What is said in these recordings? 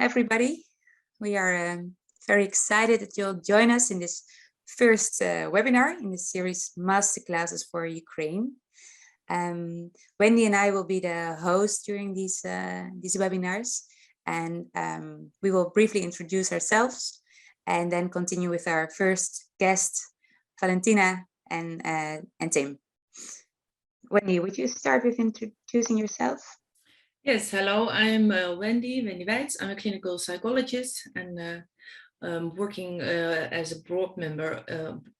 everybody. We are very excited that you'll join us in this first webinar in the series Masterclasses for Ukraine. Wendy and I will be the host during these webinars, and we will briefly introduce ourselves and then continue with our first guest, Valentina and Tim. Wendy, would you start with introducing yourself? Yes, hello, I'm Wendy Weitz. I'm a clinical psychologist and working as a board member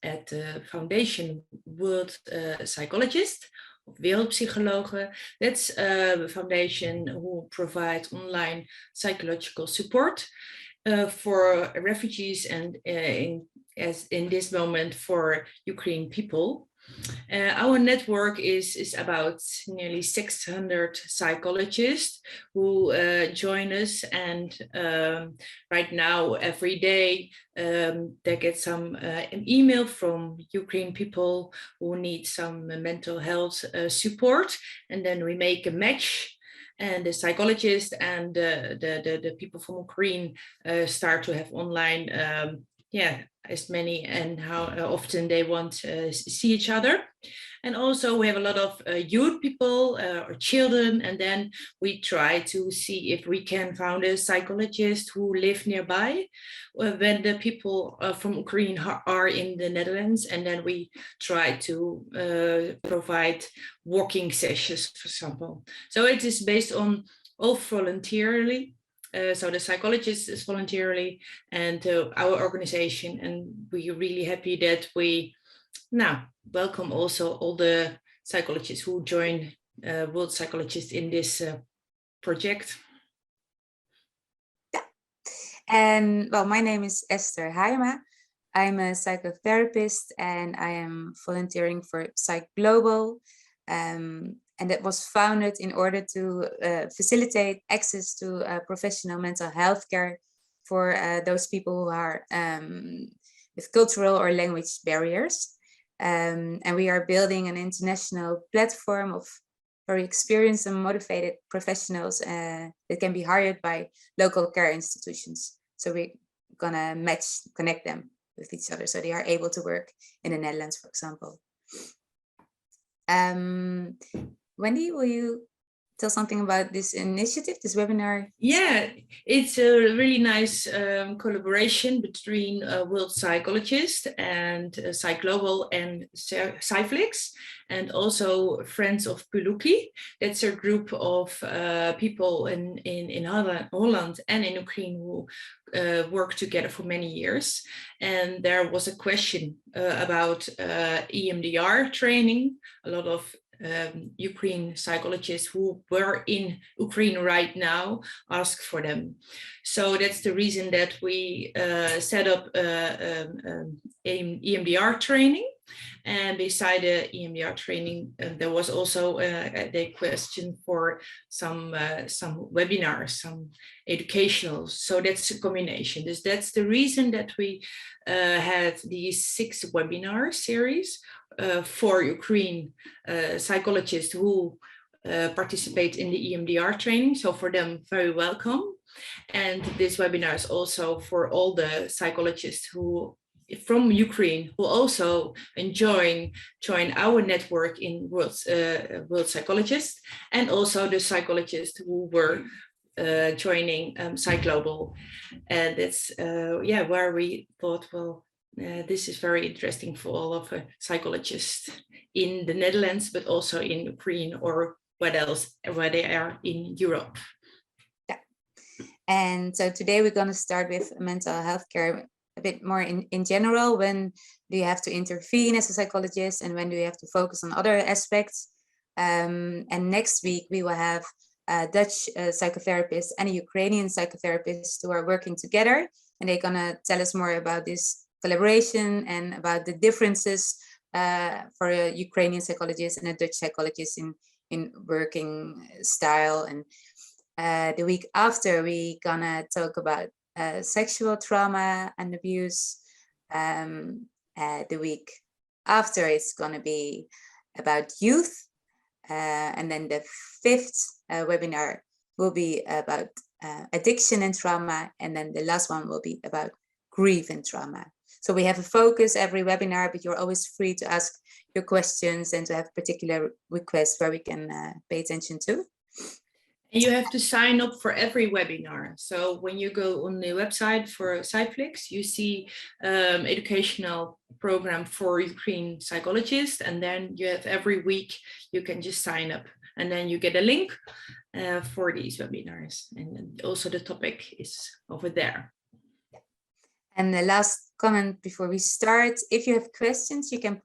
at the Foundation World Psychologists, Wereldpsychologen. That's a foundation who provides online psychological support for refugees and in this moment for Ukrainian people. Our network is about nearly 600 psychologists who join us, and right now every day they get some email from Ukrainian people who need some mental health support, and then we make a match. And the psychologists and the people from Ukraine start to have online as many and how often they want to see each other. And also we have a lot of youth people or children, and then we try to see if we can find a psychologist who live nearby when the people from Ukraine are in the Netherlands, and then we try to provide walking sessions, for example. So it is based on all voluntarily. So the psychologist is voluntarily, and our organization, and we're really happy that we now welcome also all the psychologists who join World Psychologists in this project. Yeah. And well, my name is Esther Hayema. I'm a psychotherapist and I am volunteering for PsyGlobal. And that was founded in order to facilitate access to professional mental health care for those people who are with cultural or language barriers. And we are building an international platform of very experienced and motivated professionals that can be hired by local care institutions. So we're gonna connect them with each other so they are able to work in the Netherlands, for example. Wendy, will you tell something about this initiative, this webinar? Yeah, it's a really nice collaboration between World Psychologists and PsyGlobal and PsyFlix, and also Friends of Puluki. That's a group of people in Holland and in Ukraine who work together for many years. And there was a question about EMDR training. A lot of Ukraine psychologists who were in Ukraine right now ask for them. So that's the reason that we set up EMDR training. And beside the EMDR training, there was also the question for some webinars, some educational. So that's a combination. That's the reason that we had these 6 webinar series for Ukraine psychologists who participate in the EMDR training. So for them, very welcome. And this webinar is also for all the psychologists who from Ukraine who also join our network in World Psychologists, and also the psychologists who were joining PsyGlobal. And that's where we thought, well, this is very interesting for all of psychologists in the Netherlands, but also in Ukraine or where they are in Europe. Yeah. And so today we're going to start with mental health care a bit more in general. When do you have to intervene as a psychologist, and when do you have to focus on other aspects? And next week we will have a Dutch psychotherapist and a Ukrainian psychotherapist who are working together, and they're going to tell us more about this collaboration and about the differences for a Ukrainian psychologist and a Dutch psychologist in working style. And the week after we're gonna talk about sexual trauma and abuse. The week after it's gonna be about youth, and then the 5th webinar will be about addiction and trauma. And then the last one will be about grief and trauma. So we have a focus every webinar, but you're always free to ask your questions and to have particular requests where we can pay attention to. And you have to sign up for every webinar. So when you go on the website for PsyFlix, you see educational program for Ukraine psychologists. And then you have every week, you can just sign up. And then you get a link for these webinars. And also the topic is over there. And the last comment before we start, if you have questions, you can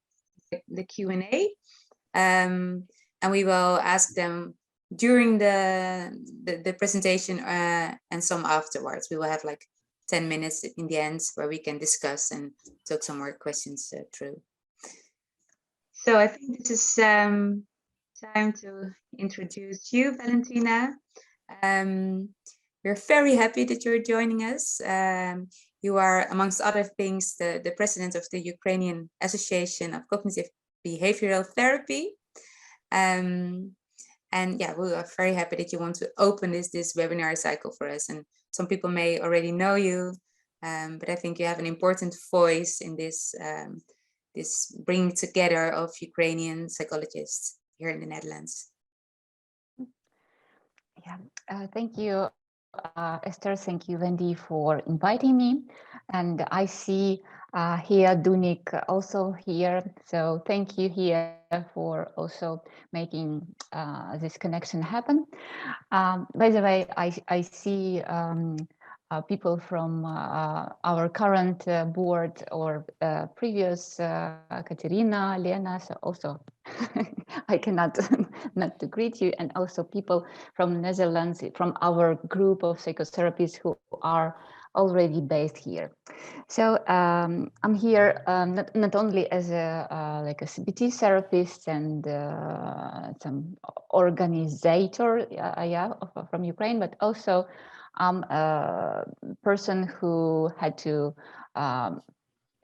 put the Q&A. And we will ask them during the presentation and some afterwards. We will have like 10 minutes in the end where we can discuss and talk some more questions through. So I think this is time to introduce you, Valentina. We're very happy that you're joining us. You are, amongst other things, the president of the Ukrainian Association of Cognitive Behavioral Therapy. And yeah, we are very happy that you want to open this webinar cycle for us. And some people may already know you, but I think you have an important voice in this, this bringing together of Ukrainian psychologists here in the Netherlands. Yeah, thank you, Esther. Thank you, Wendy, for inviting me. And I see here Dunik also here. So thank you here for also making this connection happen. By the way, I see people from our current board or previous Katerina, Lena, so also I cannot not to greet you, and also people from Netherlands, from our group of psychotherapists who are already based here. So I'm here not only as a like a CBT therapist and some organizer, yeah, from Ukraine, but also I'm a person who had to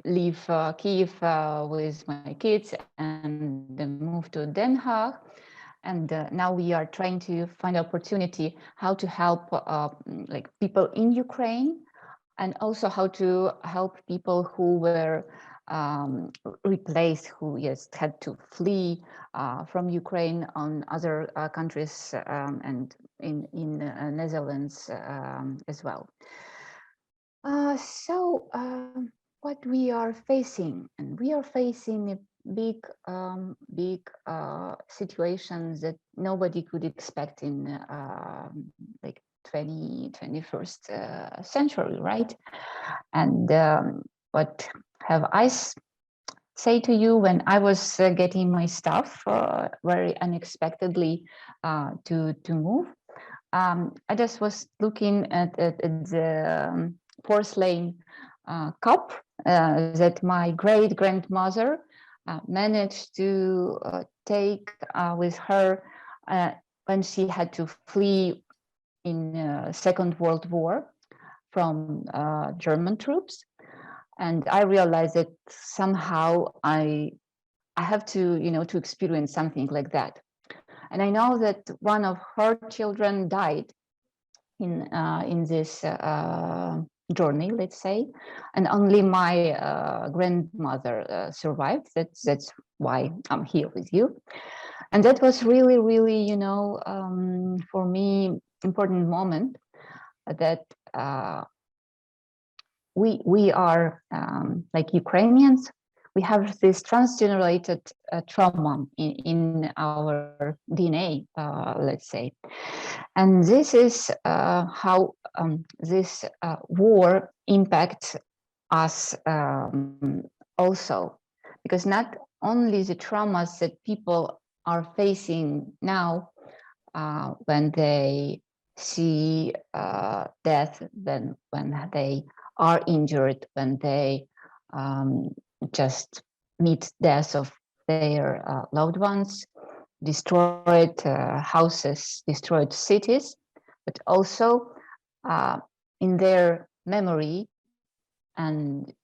leave Kiev with my kids and then move to Den Haag. And now we are trying to find opportunity how to help like people in Ukraine, and also how to help people who were replaced, who had to flee from Ukraine on other countries and in Netherlands as well. So what we are facing, and we are facing a big situations that nobody could expect in like 21st century, right? And what have I say to you when I was getting my stuff very unexpectedly to move? I just was looking at the porcelain cup that my great grandmother managed to take with her when she had to flee in Second World War from German troops. And I realized that somehow I have to, to experience something like that. And I know that one of her children died in this journey, let's say, and only my grandmother survived. That's why I'm here with you. And that was really, really, for me, important moment that we are like Ukrainians. We have this transgenerated trauma in our DNA, let's say. And this is how this war impacts us also, because not only the traumas that people are facing now when they see death, then when they are injured, when they just meet death of their loved ones, destroyed houses, destroyed cities, but also in their memory and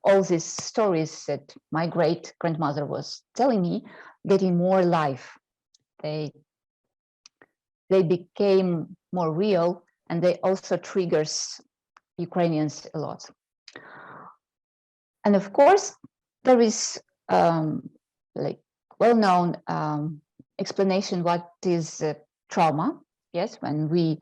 all these stories that my great grandmother was telling me, getting more life. They became more real and they also triggers Ukrainians a lot. And of course, there is like well-known explanation what is trauma. Yes, when we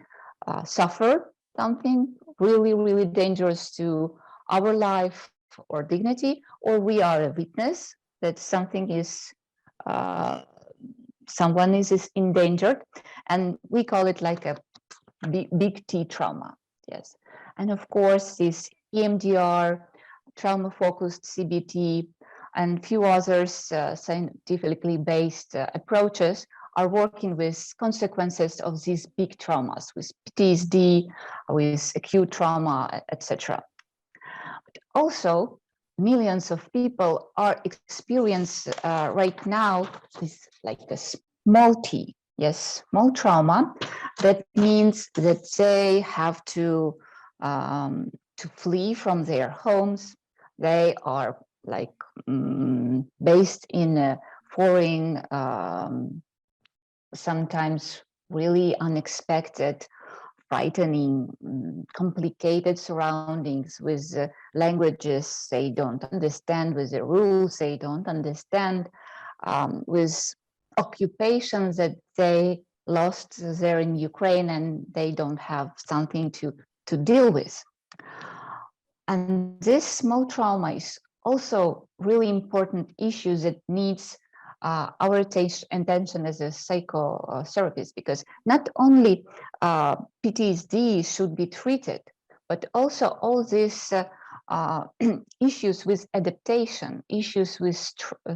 suffer something really, really dangerous to our life or dignity, or we are a witness that something is, someone is endangered, and we call it like a big T trauma. Yes, and of course this EMDR, trauma-focused CBT, and few others scientifically based approaches are working with consequences of these big traumas, with PTSD, with acute trauma, etc. But also, millions of people are experiencing right now this like a small T, yes, small trauma. That means that they have to flee from their homes. They are like based in a foreign, sometimes really unexpected, frightening, complicated surroundings with languages they don't understand, with the rules they don't understand, with occupations that they lost there in Ukraine and they don't have something to deal with. And this small trauma is also really important issue that needs our attention as a psychotherapist, because not only PTSD should be treated, but also all these issues with adaptation, issues with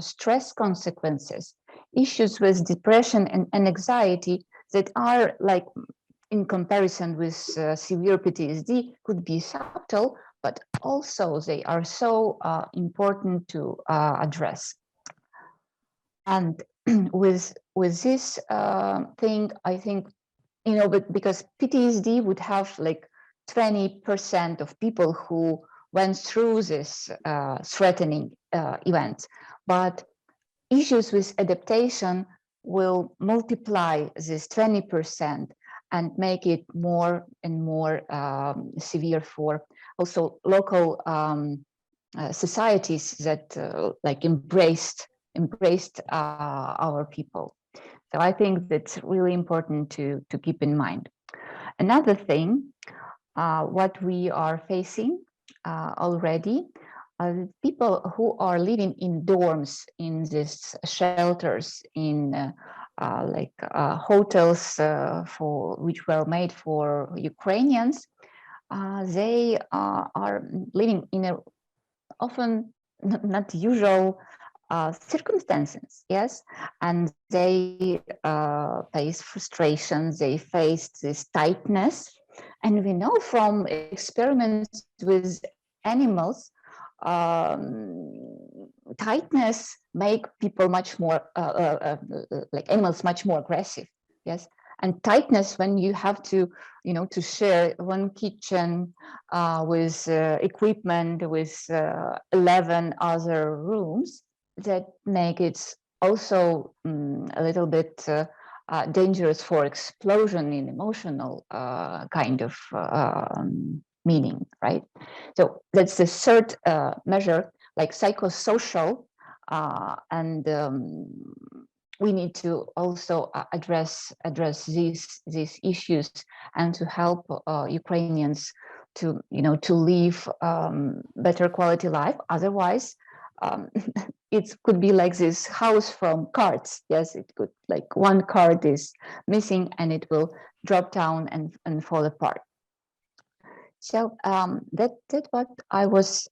stress consequences, issues with depression and anxiety that are like, in comparison with severe PTSD, could be subtle, but also they are so important to address. And with this thing, I think, but because PTSD would have like 20% of people who went through this threatening events, but issues with adaptation will multiply this 20% and make it more and more severe for also local societies that like embraced our people. So I think that's really important to keep in mind. Another thing, what we are facing already, people who are living in dorms, in these shelters, in hotels for which were made for Ukrainians, they are living in a often not usual circumstances, yes, and they face frustration, they face this tightness, and we know from experiments with animals, tightness make people much more like animals much more aggressive, yes, and tightness when you have to to share one kitchen with equipment with 11 other rooms, that make it also a little bit dangerous for explosion in emotional kind of meaning, right? So that's the third measure, like psychosocial, and we need to also address these issues and to help Ukrainians to to live better quality life. Otherwise, it could be like this house from cards. Yes, it could, like one card is missing and it will drop down and fall apart. So that's what I was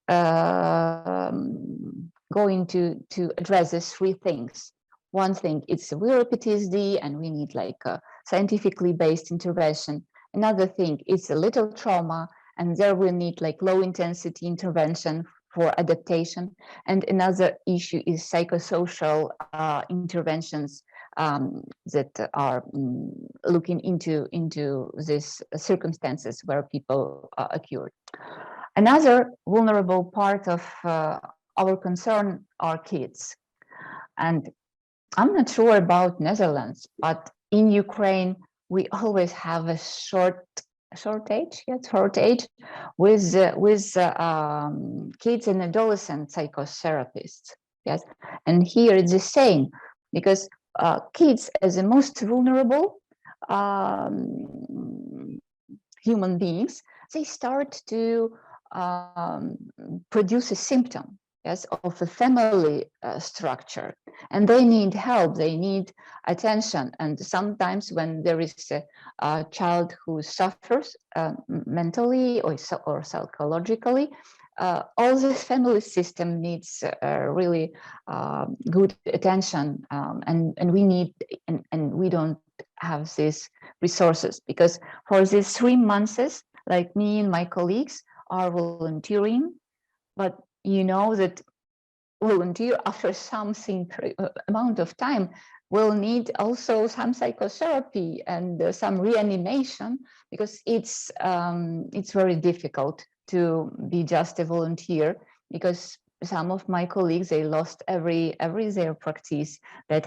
going to address these three things. One thing, it's severe PTSD and we need like a scientifically based intervention. Another thing, it's a little trauma and there we need like low intensity intervention for adaptation. And another issue is psychosocial interventions that are looking into these circumstances where people occurred. Another vulnerable part of our concern are kids. And I'm not sure about Netherlands, but in Ukraine, we always have a short shortage with kids and adolescent psychotherapists. Yes, and here it's the same, because kids as the most vulnerable human beings, they start to produce a symptom, yes, of a family structure, and they need help, they need attention. And sometimes when there is a child who suffers mentally or psychologically, all the family system needs really good attention, and we need, and we don't have these resources, because for these 3 months, like me and my colleagues are volunteering, but you know that volunteer after something amount of time will need also some psychotherapy and some reanimation, because it's very difficult to be just a volunteer, because some of my colleagues, they lost every their practice that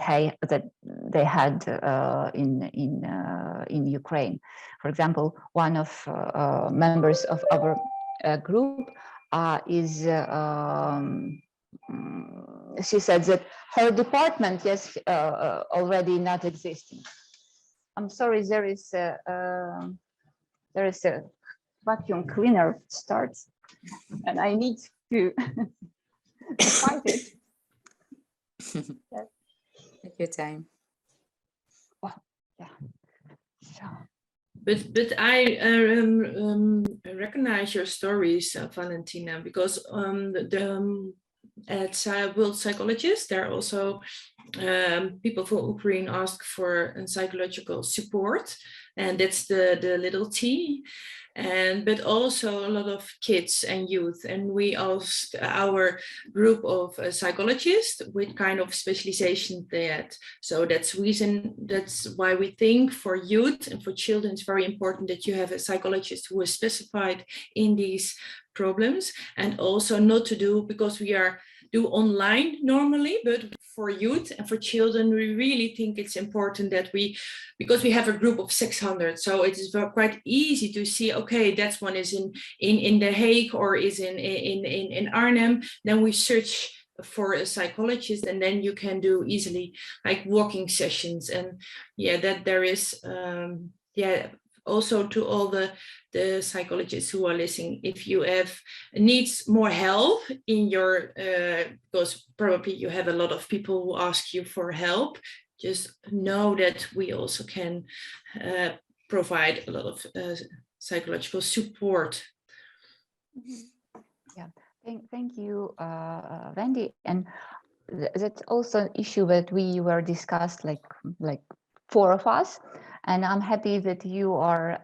they had in Ukraine. For example, one of members of our group is she said that her department, yes, already not existing. I'm sorry, there is a vacuum cleaner starts, and I need to fight it. Take your time. Oh, yeah. So. But I recognize your stories, Valentina, because at World Psychologists, there are also people from Ukraine ask for psychological support, and that's the little T. But also a lot of kids and youth, and we asked our group of psychologists with kind of specialization that. So that's why we think for youth and for children it's very important that you have a psychologist who is specified in these problems, and also not to do, because we do online normally, but for youth and for children, we really think it's important that because we have a group of 600, so it is quite easy to see, okay, that one is in The Hague or is in Arnhem, then we search for a psychologist, and then you can do easily like walking sessions. And that there is also to all the psychologists who are listening, if you needs more help in your because probably you have a lot of people who ask you for help, just know that we also can provide a lot of psychological support. Yeah, thank you, Wendy. And that's also an issue that we were discussed, like 4 of us, and I'm happy that you are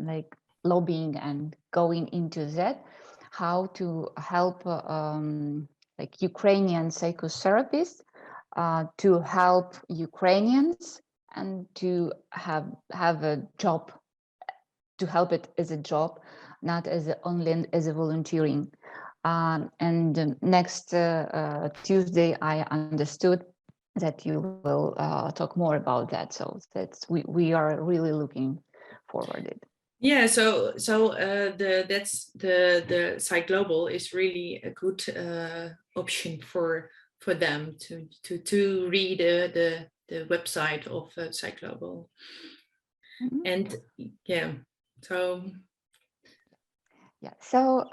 like lobbying and going into that, how to help like Ukrainian psychotherapists to help Ukrainians and to have a job, to help it as a job, not as only as a volunteering. And next Tuesday, I understood that you will talk more about that. So we are really looking forward to it. Yeah, so that's the PsyGlobal is really a good option for them to read the website of PsyGlobal. Mm-hmm. And so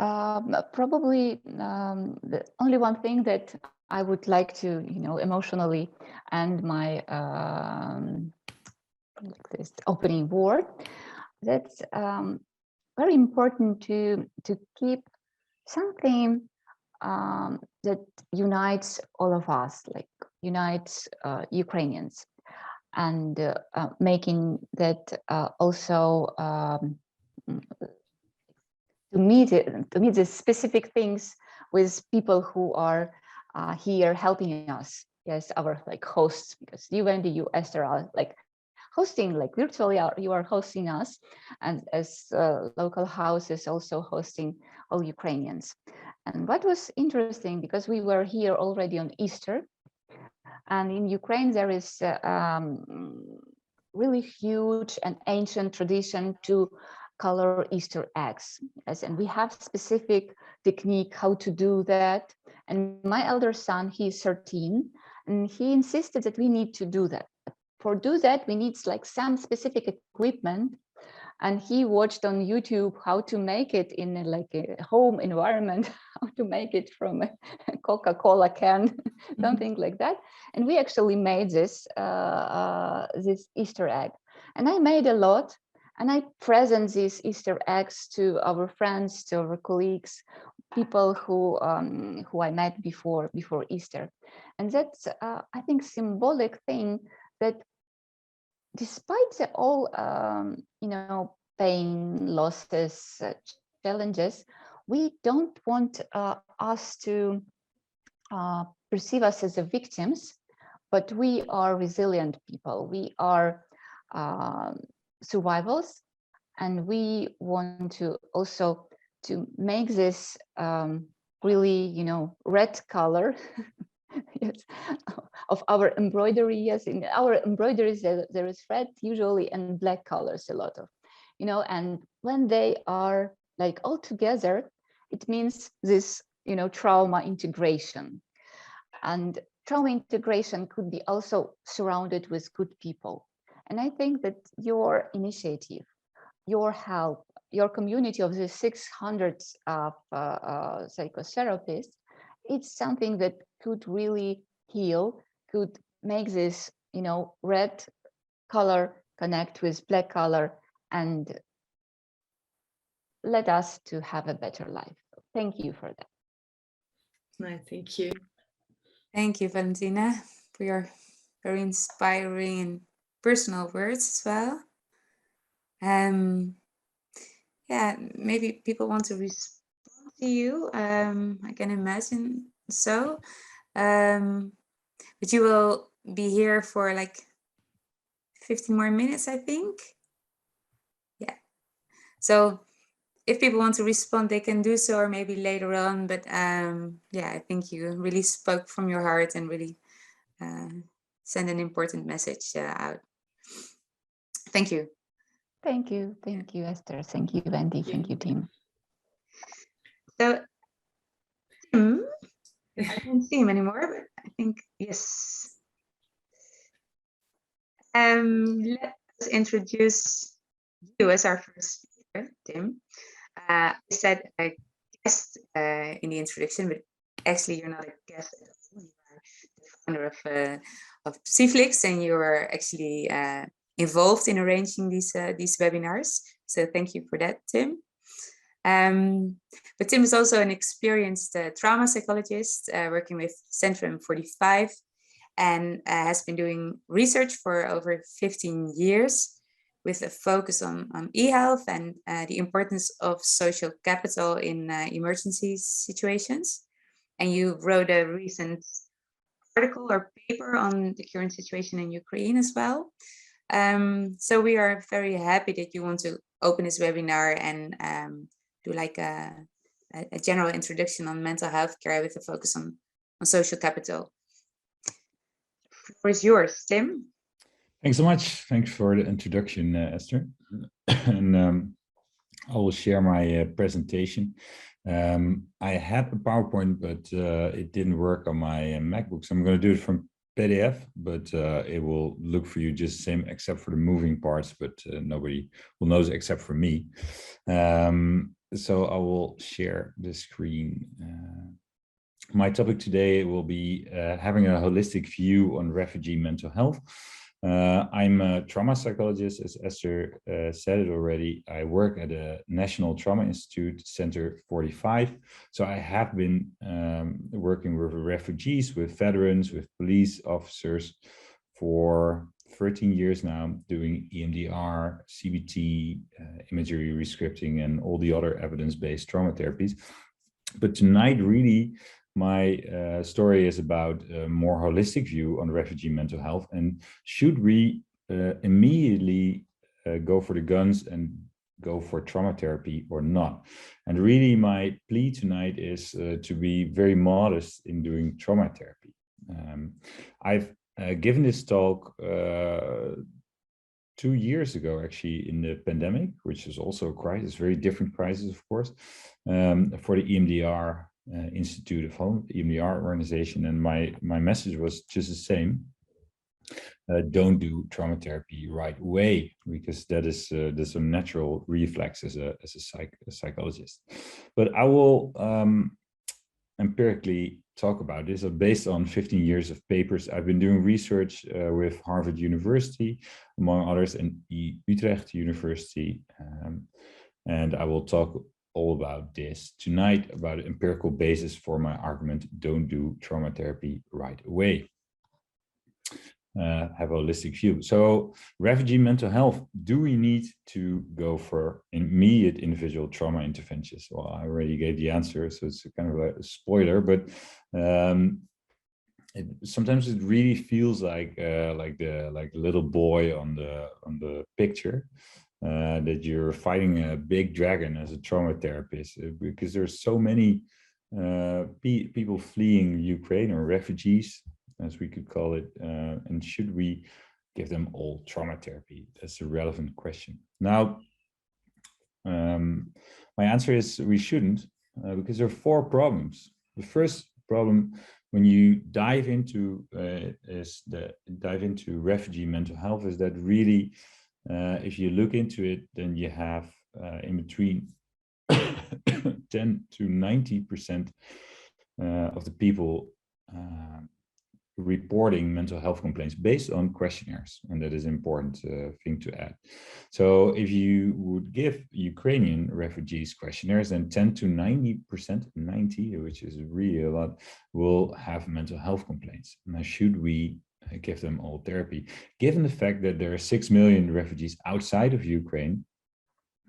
probably the only one thing that I would like to, emotionally end my this opening word, that's very important to keep something that unites all of us, like unites Ukrainians, and making that also to meet the specific things with people who are here helping us. Yes, our like hosts, because you, Wendy, you, Esther, are like hosting, like virtually you are hosting us, and as local house is also hosting all Ukrainians. And what was interesting, because we were here already on Easter, and in Ukraine there is really huge and ancient tradition to color Easter eggs. Yes, and we have specific technique how to do that. And my elder son, he's 13, and he insisted that we need to do that. For do that, we need like some specific equipment. And he watched on YouTube how to make it in like a home environment, how to make it from a Coca-Cola can, something like that. And we actually made this this Easter egg. And I made a lot, and I present these Easter eggs to our friends, to our colleagues, people who I met before Easter. And that's I think symbolic thing that despite the all you know, pain, losses, challenges, we don't want us to perceive us as the victims, but we are resilient people. We are survivors, and we want to also to make this really, you know, red color yes, of our embroidery. Yes, in our embroideries there is red usually and black colors a lot of, you know, and when they are like all together, it means this, you know, trauma integration. And trauma integration could be also surrounded with good people. And I think that your initiative, your help, your community of the 600 psychotherapists, it's something that could really heal, could make this, you know, red color connect with black color and let us to have a better life. Thank you for that. No, thank you. Thank you, Valentina, for your very inspiring and personal words as well. Yeah, maybe people want to respond to you. I can imagine so. But you will be here for like 15 more minutes, I think. Yeah. So if people want to respond, they can do so, or maybe later on. But yeah, I think you really spoke from your heart and really send an important message out. Thank you. Thank you, Esther. Thank you, Wendy. Thank you, Tim. So, Tim, I don't see him anymore, but I think yes. Let's introduce you as our first speaker, Tim. I said a guest in the introduction, but actually you're not a guest at all. You are the founder of PsyFlix, and you are actually involved in arranging these webinars. So thank you for that, Tim. But Tim is also an experienced trauma psychologist working with Centrum 45 and has been doing research for over 15 years with a focus on e-health and the importance of social capital in emergency situations. And you wrote a recent article or paper on the current situation in Ukraine as well. So we are very happy that you want to open this webinar and do like a general introduction on mental health care with a focus on social capital. The floor is yours, Tim. Thanks so much. Thanks for the introduction, Esther. And I will share my presentation. I had a PowerPoint, but it didn't work on my MacBook. So I'm going to do it from PDF, but it will look for you just the same, except for the moving parts, but nobody will notice except for me. So I will share the screen. My topic today will be having a holistic view on refugee mental health. I'm a trauma psychologist, as Esther said it already. I work at a National Trauma Institute, Center 45. So I have been working with refugees, with veterans, with police officers for 13 years now, doing EMDR, CBT, imagery rescripting, and all the other evidence-based trauma therapies. But tonight, really, my story is about a more holistic view on refugee mental health, and should we immediately go for the guns and go for trauma therapy or not? And really my plea tonight is to be very modest in doing trauma therapy. I've given this talk 2 years ago, actually, in the pandemic, which is also a crisis, very different crisis, of course, for the EMDR Institute of Home, EMDR organization. And my message was just the same. Don't do trauma therapy right away, because that's a natural reflex as a psychologist. But I will empirically talk about this based on 15 years of papers. I've been doing research with Harvard University, among others, and Utrecht University. And I will talk all about this tonight, about the empirical basis for my argument, don't do trauma therapy right away. Have a holistic view. So refugee mental health, do we need to go for immediate individual trauma interventions? Well, I already gave the answer, so it's kind of a spoiler, but sometimes it really feels like the little boy on the picture, that you're fighting a big dragon as a trauma therapist, because there's so many people fleeing Ukraine, or refugees, as we could call it, and should we give them all trauma therapy? That's a relevant question. Now, my answer is we shouldn't, because there are 4 problems. The first problem, when you dive into refugee mental health, is that really, if you look into it, then you have in between 10 to 90% of the people reporting mental health complaints based on questionnaires, and that is an important thing to add. So if you would give Ukrainian refugees questionnaires, then 10 to 90%, 90, which is really a lot, will have mental health complaints. Now, should we give them all therapy? Given the fact that there are 6 million refugees outside of Ukraine,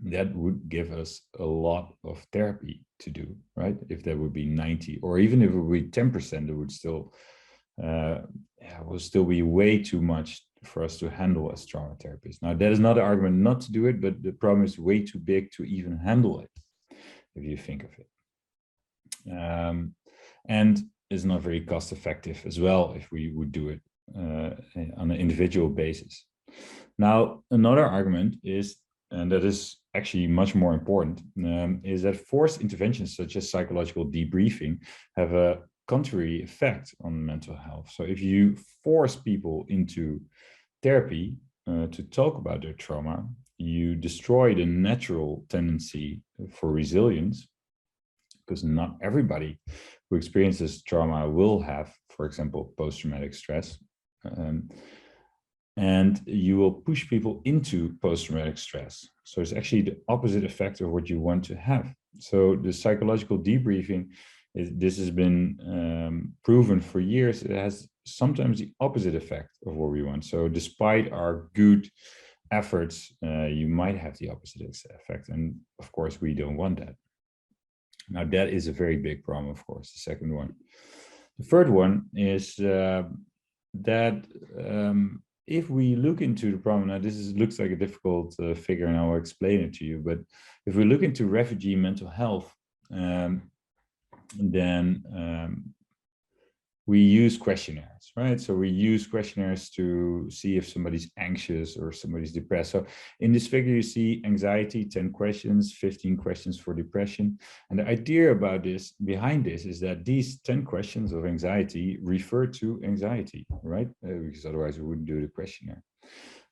that would give us a lot of therapy to do, right? If there would be 90, or even if it would be 10%, it would still will still be way too much for us to handle as trauma therapists. Now, that is not an argument not to do it, but the problem is way too big to even handle it, if you think of it. And it's not very cost effective as well if we would do it on an individual basis. Now, another argument is, and that is actually much more important, is that forced interventions such as psychological debriefing have a contrary effect on mental health. So if you force people into therapy to talk about their trauma, you destroy the natural tendency for resilience, because not everybody who experiences trauma will have, for example, post-traumatic stress. And you will push people into post-traumatic stress. So it's actually the opposite effect of what you want to have. So the psychological debriefing, this has been proven for years, it has sometimes the opposite effect of what we want. So despite our good efforts, you might have the opposite effect. And of course, we don't want that. Now, that is a very big problem, of course, the second one. The third one is that if we look into the problem, now this looks like a difficult figure, and I'll explain it to you, but if we look into refugee mental health, then we use questionnaires, right? So we use questionnaires to see if somebody's anxious or somebody's depressed. So in this figure, you see anxiety, 10 questions, 15 questions for depression. And the idea about this, behind this, is that these 10 questions of anxiety refer to anxiety, right? Because otherwise we wouldn't do the questionnaire.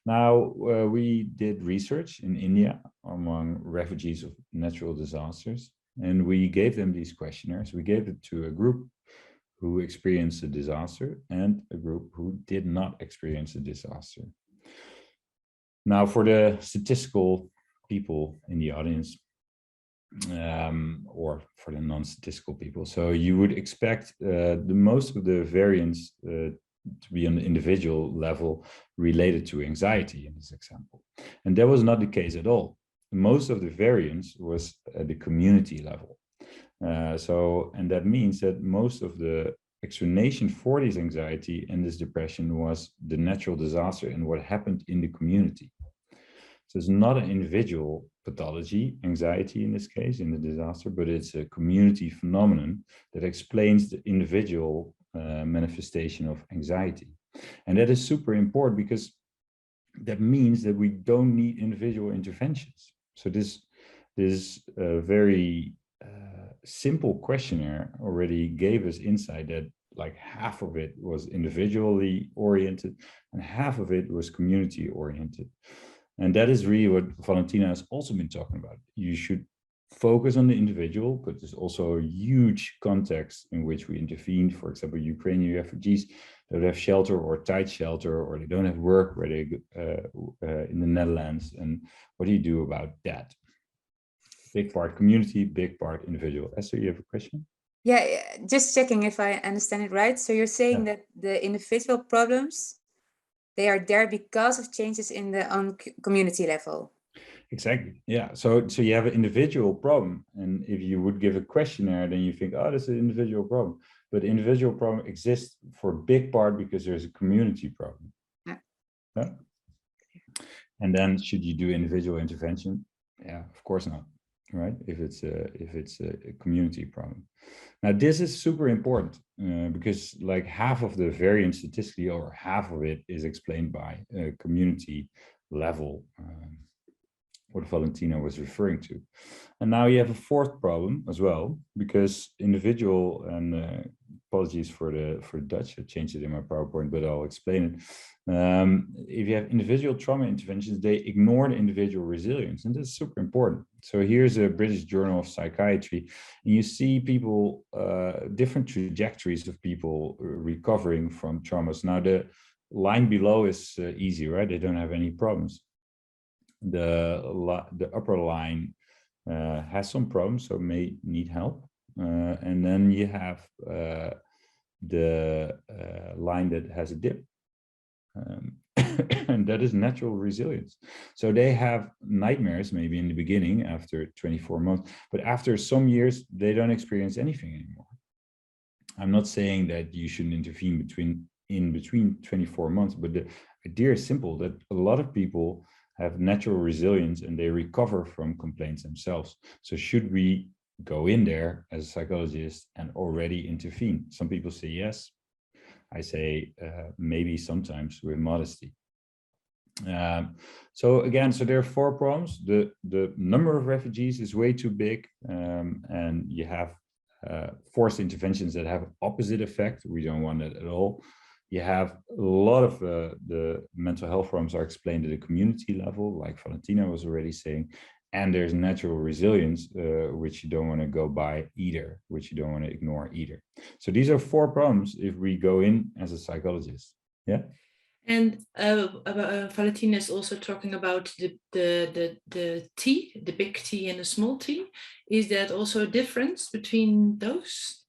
Now, we did research in India among refugees of natural disasters, and we gave them these questionnaires. We gave it to a group who experienced a disaster and a group who did not experience a disaster. Now, for the statistical people in the audience, or for the non-statistical people, so you would expect the most of the variance to be on the individual level related to anxiety in this example. And that was not the case at all. Most of the variance was at the community level. And that means that most of the explanation for this anxiety and this depression was the natural disaster and what happened in the community. So it's not an individual pathology, anxiety in this case, in the disaster, but it's a community phenomenon that explains the individual manifestation of anxiety. And that is super important because that means that we don't need individual interventions. So this very simple questionnaire already gave us insight that like half of it was individually oriented and half of it was community oriented. And that is really what Valentina has also been talking about. You should focus on the individual, but there's also a huge context in which we intervene. For example, Ukrainian refugees don't have shelter or tight shelter, or they don't have work where they in the Netherlands. And what do you do about that? Big part community, big part individual. Esther, you have a question? Yeah, just checking if I understand it right. So you're saying that the individual problems, they are there because of changes in the community level. Exactly. Yeah. So you have an individual problem, and if you would give a questionnaire, then you think, oh, that's an individual problem. But the individual problem exists for a big part because there's a community problem. Yeah. And then should you do individual intervention? Yeah, of course not. Right? If it's a community problem. Now this is super important because like half of the variance statistically, or half of it, is explained by community level. What Valentina was referring to. And now you have a fourth problem as well, because individual, and apologies for the Dutch, I changed it in my PowerPoint, but I'll explain it. If you have individual trauma interventions, they ignore the individual resilience, and that's super important. So here's a British Journal of Psychiatry, and you see people, different trajectories of people recovering from traumas. Now the line below is easy, right? They don't have any problems. The upper line has some problems, so may need help. And then you have the line that has a dip. And that is natural resilience. So they have nightmares maybe in the beginning after 24 months, but after some years, they don't experience anything anymore. I'm not saying that you shouldn't intervene in between 24 months, but the idea is simple, that a lot of people have natural resilience and they recover from complaints themselves. So should we go in there as a psychologist and already intervene? Some people say yes. I say maybe sometimes with modesty. So again, so there are 4 problems. The number of refugees is way too big, and you have forced interventions that have opposite effect. We don't want that at all. You have a lot of the mental health problems are explained at a community level, like Valentina was already saying, and there's natural resilience, which you don't want to go by either, which you don't want to ignore either. So these are 4 problems if we go in as a psychologist. Yeah. And Valentina is also talking about the T, the big T and the small T. Is that also a difference between those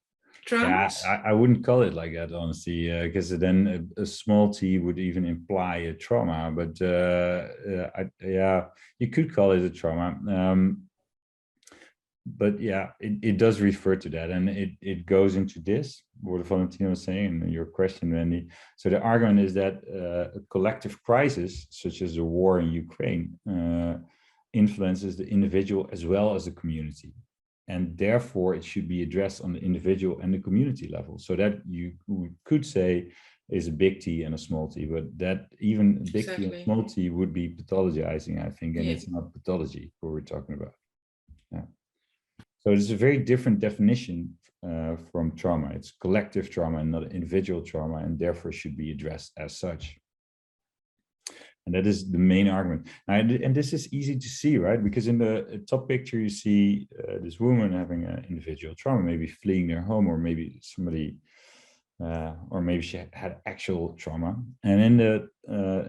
traumas? Yeah, I wouldn't call it like that, honestly, because then a small T would even imply a trauma. But yeah, you could call it a trauma. But yeah, it does refer to that, and it goes into this, what Valentina was saying, and your question, Wendy. So the argument is that a collective crisis, such as the war in Ukraine, influences the individual as well as the community. And therefore, it should be addressed on the individual and the community level. So that you could say is a big T and a small t, but that even a big T and small t would be pathologizing, I think, and it's not pathology what we're talking about. Yeah. So it's a very different definition from trauma. It's collective trauma and not individual trauma, and therefore should be addressed as such. And that is the main argument. And this is easy to see, right? Because in the top picture, you see this woman having an individual trauma, maybe fleeing their home, or maybe somebody, or maybe she had actual trauma. And in the,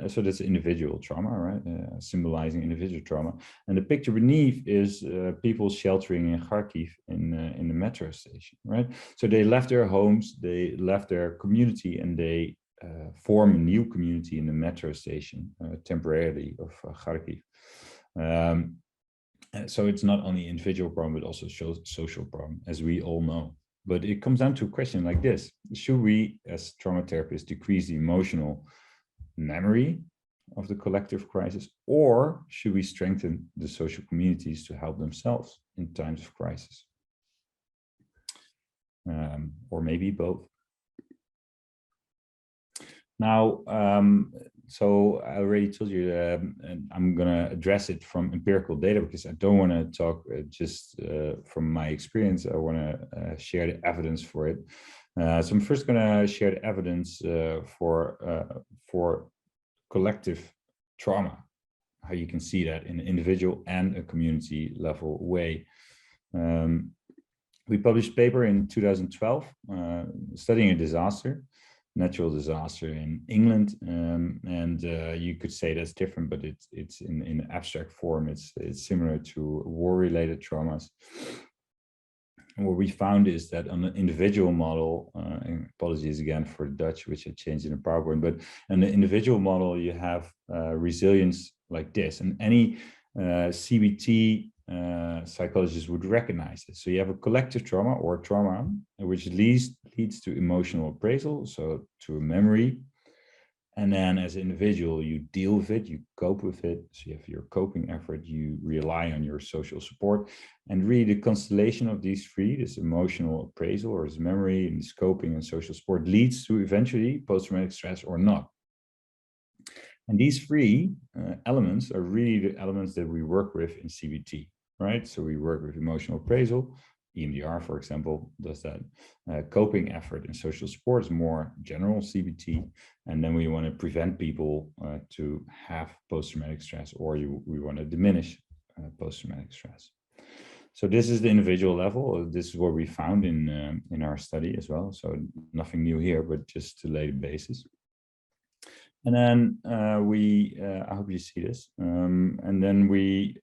so that's individual trauma, right? Symbolizing individual trauma. And the picture beneath is people sheltering in Kharkiv in the metro station, right? So they left their homes, they left their community, and they form a new community in the metro station temporarily of Kharkiv. So it's not only individual problem, but also social problem, as we all know. But it comes down to a question like this: should we, as trauma therapists, decrease the emotional memory of the collective crisis, or should we strengthen the social communities to help themselves in times of crisis? Or maybe both. Now, So I already told you, and I'm going to address it from empirical data because I don't want to talk just from my experience. I want to share the evidence for it. So I'm first going to share the evidence for collective trauma, how you can see that in an individual and a community level way. We published a paper in 2012 studying a natural disaster in England, and you could say that's different, but it's in abstract form. It's similar to war-related traumas. And what we found is that on an individual model, and apologies again for Dutch, which I changed in a PowerPoint, but in the individual model, you have resilience like this, and any CBT psychologists would recognize this. So you have a collective trauma or trauma, which leads to emotional appraisal, so to a memory. And then as an individual, you deal with it, you cope with it. So you have your coping effort, you rely on your social support. And really the constellation of these three, this emotional appraisal or this memory and this coping and social support, leads to eventually post-traumatic stress or not. And these three elements are really the elements that we work with in CBT, right? So we work with emotional appraisal. EMDR, for example, does that. Coping effort and social support is more general CBT. And then we want to prevent people to have post-traumatic stress, or we want to diminish post-traumatic stress. So this is the individual level. This is what we found in our study as well. So nothing new here, but just to lay the basis. And then I hope you see this. And then we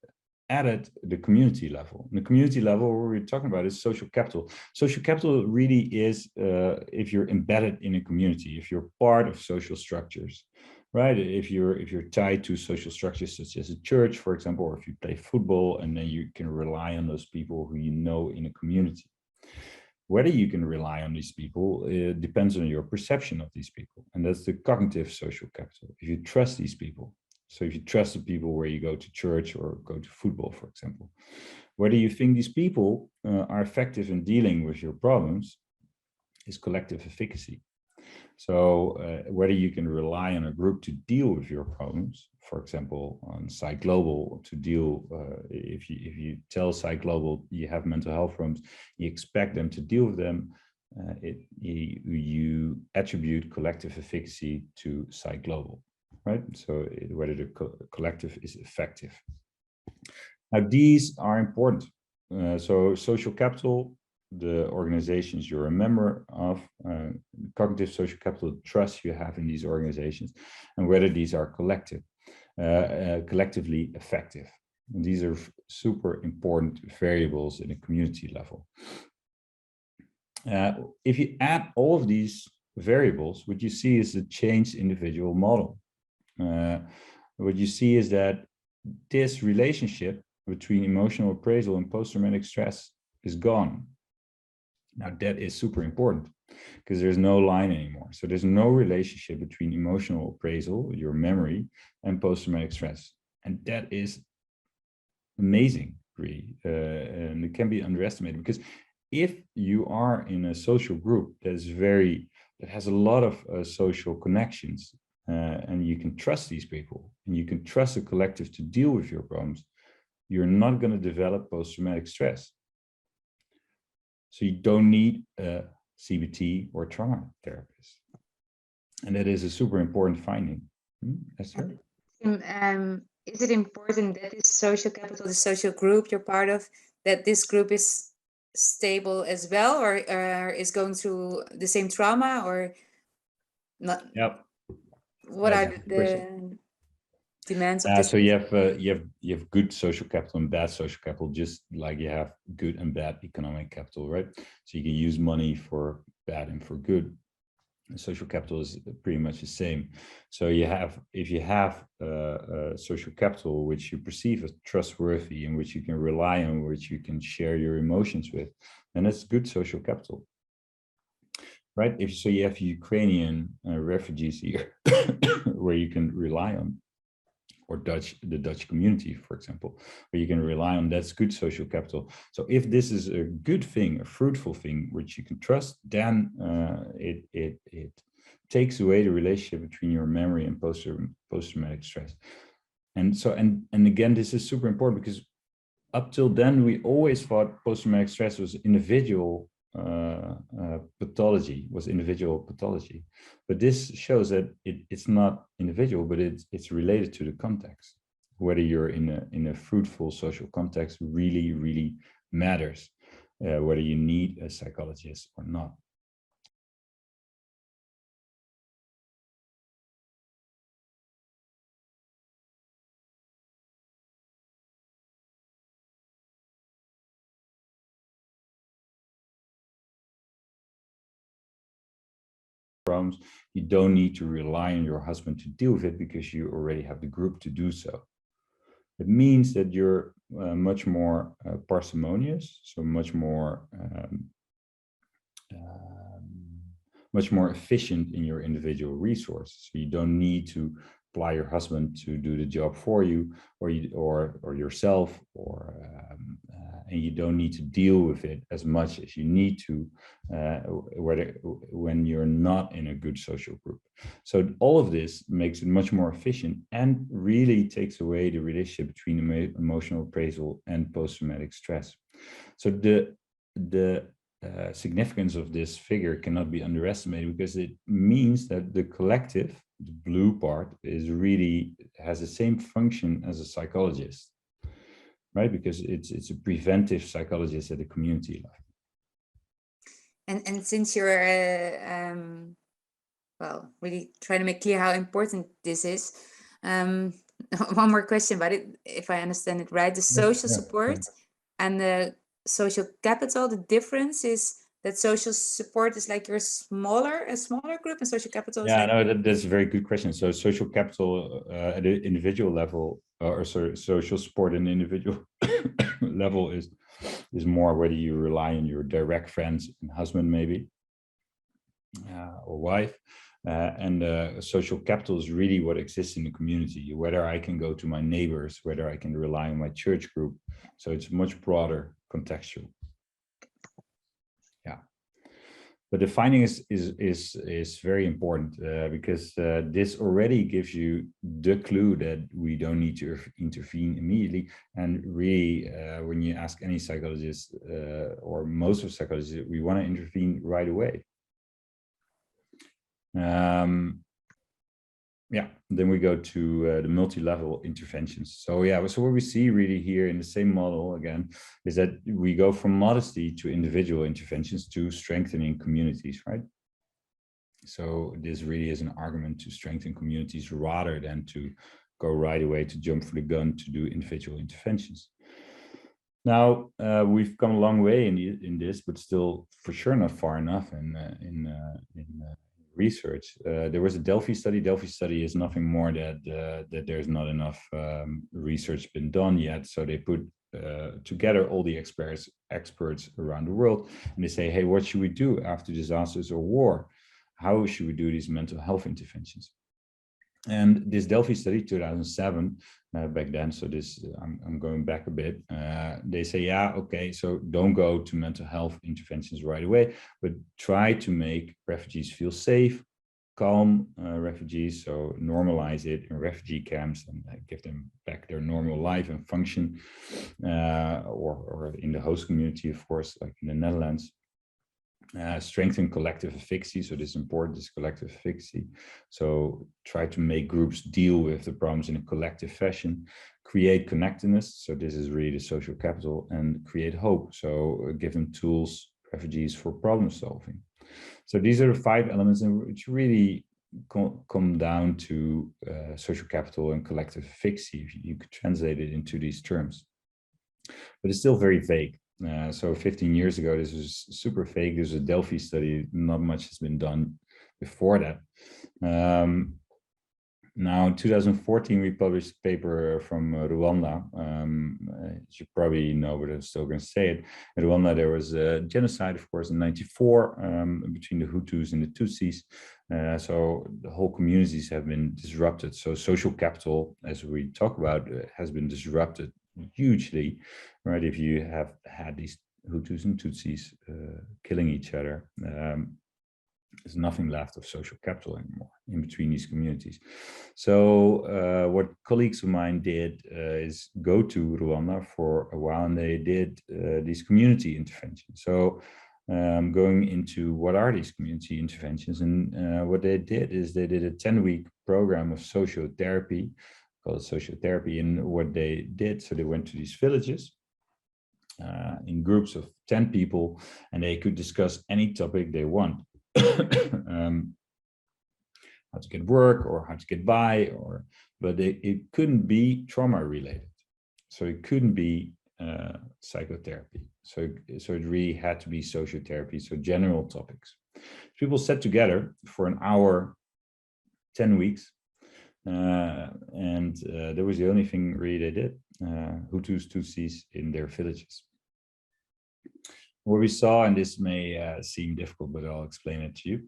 added the community level. And the community level, what we're talking about is social capital. Social capital really is if you're embedded in a community, if you're part of social structures, right? If you're tied to social structures such as a church, for example, or if you play football, and then you can rely on those people who you know in a community. Whether you can rely on these people depends on your perception of these people. And that's the cognitive social capital. If you trust these people. So if you trust the people where you go to church or go to football, for example, whether you think these people are effective in dealing with your problems is collective efficacy. So whether you can rely on a group to deal with your problems, for example, on PsyGlobal to deal, if you tell PsyGlobal you have mental health problems, you expect them to deal with them, you attribute collective efficacy to PsyGlobal, right? So whether the collective is effective. Now, these are important. So social capital, the organizations you're a member of, cognitive social capital, trust you have in these organizations, and whether these are collectively effective. And these are super important variables in a community level. If you add all of these variables, what you see is a changed individual model. What you see is that this relationship between emotional appraisal and post-traumatic stress is gone. Now that is super important because there's no line anymore. So there's no relationship between emotional appraisal, your memory, and post-traumatic stress. And that is amazing, really. And it can be underestimated because if you are in a social group that has a lot of social connections, and you can trust these people and you can trust the collective to deal with your problems, you're not going to develop post-traumatic stress. So you don't need a CBT or trauma therapist. And that is a super important finding. Esther? Is it important that this social capital, the social group you're part of, that this group is stable as well, or is going through the same trauma, or not? Yep. What are the demands of this? So you have good social capital and bad social capital, just like you have good and bad economic capital, right? So you can use money for bad and for good. And social capital is pretty much the same. So if you have social capital which you perceive as trustworthy and which you can rely on, which you can share your emotions with, then it's good social capital. Right? So you have Ukrainian refugees here where you can rely on, or the Dutch community, for example, where you can rely on, that's good social capital. So if this is a good thing, a fruitful thing, which you can trust, then takes away the relationship between your memory and post-traumatic stress. And so, and again, this is super important because up till then, we always thought post-traumatic stress was individual pathology, But this shows that it's not individual, but it's related to the context. Whether you're in a fruitful social context really matters, whether you need a psychologist or not. Problems, you don't need to rely on your husband to deal with it because you already have the group to do so. It means that you're much more parsimonious, so much more efficient in your individual resources. So you don't need to apply your husband to do the job for you, or yourself, and you don't need to deal with it as much as you need to when you're not in a good social group. So all of this makes it much more efficient and really takes away the relationship between emotional appraisal and post-traumatic stress. So the significance of this figure cannot be underestimated, because it means that the collective, the blue part, has the same function as a psychologist, right? Because it's a preventive psychologist at the community level. And since you're well, really trying to make clear how important this is, one more question about it, if I understand it right. The social support and the social capital, the difference is that social support is like a smaller group, and social capital is that's a very good question. So social capital at the individual level, or sorry, social support in the individual level is more whether you rely on your direct friends and husband maybe, or wife. And social capital is really what exists in the community, whether I can go to my neighbors, whether I can rely on my church group. So it's much broader contextual. Yeah. But the finding is very important, because this already gives you the clue that we don't need to intervene immediately. And really, when you ask any psychologist, or most of psychologists, we want to intervene right away. Then we go to the multi-level interventions. So what we see really here in the same model again is that we go from modesty to individual interventions to strengthening communities, right? So this really is an argument to strengthen communities rather than to go right away to jump for the gun to do individual interventions. Now, we've come a long way in this, but still for sure not far enough in research. There was a Delphi study. Delphi study is nothing more that there's not enough research been done yet. So they put together all the experts around the world, and they say, hey, what should we do after disasters or war? How should we do these mental health interventions? And this Delphi study, 2007, back then, so this, I'm going back a bit, they say, okay, so don't go to mental health interventions right away, but try to make refugees feel safe, calm refugees, so normalize it in refugee camps and give them back their normal life and function, or in the host community, of course, like in the Netherlands. Strengthen collective efficacy. So this is important, this collective efficacy. So try to make groups deal with the problems in a collective fashion. Create connectedness. So this is really the social capital. And create hope. So give them tools, refugees, for problem solving. So these are the 5 elements which really come down to social capital and collective efficacy, if you could translate it into these terms. But it's still very vague. So 15 years ago, this was super vague. There's a Delphi study. Not much has been done before that. Now, in 2014, we published a paper from Rwanda. You probably know, but I'm still going to say it. In Rwanda, there was a genocide, of course, in '94 between the Hutus and the Tutsis. So the whole communities have been disrupted. So social capital, as we talk about, has been disrupted hugely, right? If you have had these Hutus and Tutsis killing each other. There's nothing left of social capital anymore in between these communities. So what colleagues of mine did is go to Rwanda for a while, and they did these community interventions. So going into what are these community interventions, and what they did is they did a 10-week program of social therapy, called social therapy. And what they did, so they went to these villages in groups of 10 people, and they could discuss any topic they want. How to get work or how to get by, but it couldn't be trauma related. So it couldn't be psychotherapy. So it really had to be social therapy, so general topics. People sat together for an hour, 10 weeks, and that was the only thing really they did, Hutus, Tutsis in their villages. What we saw, and this may seem difficult, but I'll explain it to you.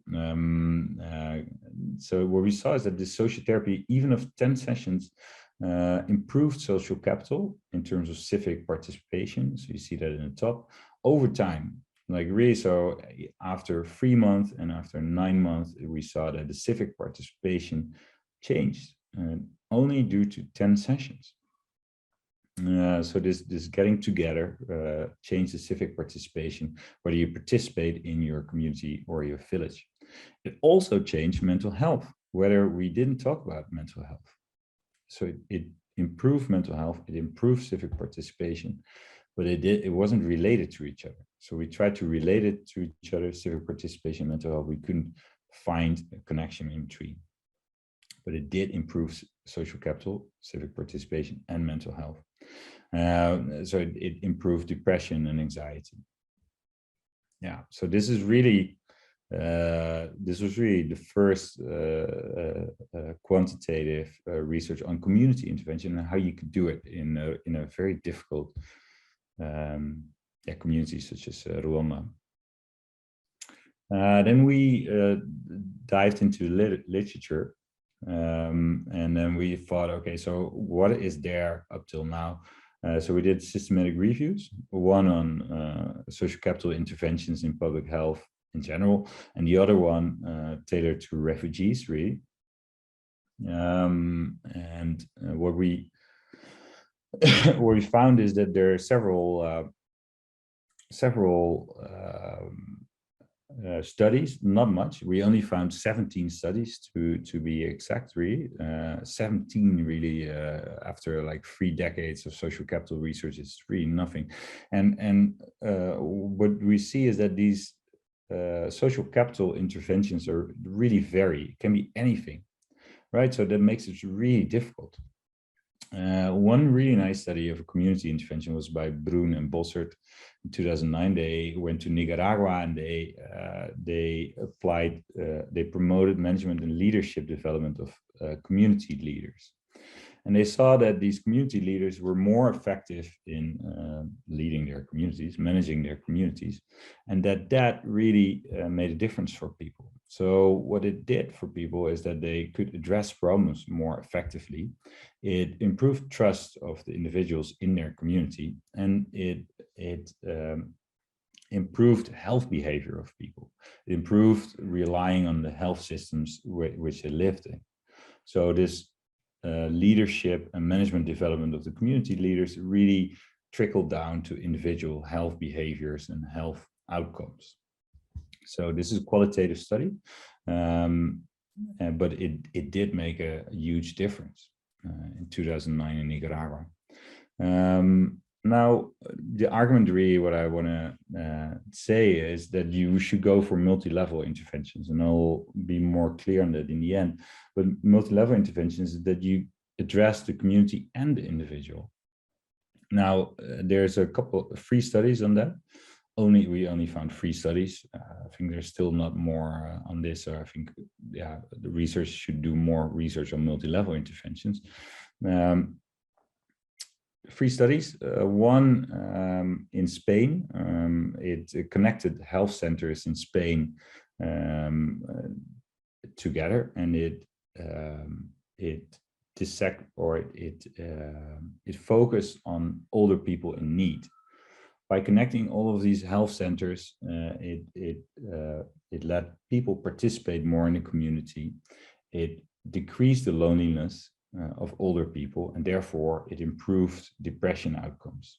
So what we saw is that this social therapy, even of 10 sessions, improved social capital in terms of civic participation. So you see that in the top over time, like really. So after 3 months and after 9 months, we saw that the civic participation changed, only due to 10 sessions. So this getting together changed the civic participation, whether you participate in your community or your village. It also changed mental health, whether we didn't talk about mental health. So it improved mental health, it improved civic participation, but it wasn't related to each other. So we tried to relate it to each other, civic participation, mental health. We couldn't find a connection in between. But it did improve social capital, civic participation, and mental health. So it improved depression and anxiety. Yeah, so this is really, this was really the first quantitative research on community intervention and how you could do it in a very difficult community such as Rwanda. Then we dived into literature. And then we thought, okay, so what is there up till now? So we did systematic reviews, one on social capital interventions in public health in general, and the other one tailored to refugees, really. And what we what we found is that there are several studies, not much. We only found 17 studies to be exact, really. 17 really, after like 3 decades of social capital research, is really nothing. And what we see is that these social capital interventions are really vary. It can be anything, right? So that makes it really difficult. One really nice study of a community intervention was by Brun and Bossert in 2009. They went to Nicaragua and they applied, they promoted management and leadership development of community leaders. And they saw that these community leaders were more effective in leading their communities, managing their communities, and that really made a difference for people. So what it did for people is that they could address problems more effectively. It improved trust of the individuals in their community, and it improved health behavior of people. It improved relying on the health systems which they lived in. So this leadership and management development of the community leaders really trickled down to individual health behaviors and health outcomes. So this is a qualitative study, but it did make a huge difference in 2009 in Nicaragua. Now, the argument really, what I want to say is that you should go for multi-level interventions, and I'll be more clear on that in the end. But multi-level interventions is that you address the community and the individual. Now, there's a couple of 3 studies on that. We only found 3 studies. I think there's still not more on this. So I think, yeah, the research should do more research on multi-level interventions. 3 studies. One in Spain. It connected health centers in Spain together, and it focused on older people in need. By connecting all of these health centers, it let people participate more in the community. It decreased the loneliness of older people, and therefore it improved depression outcomes.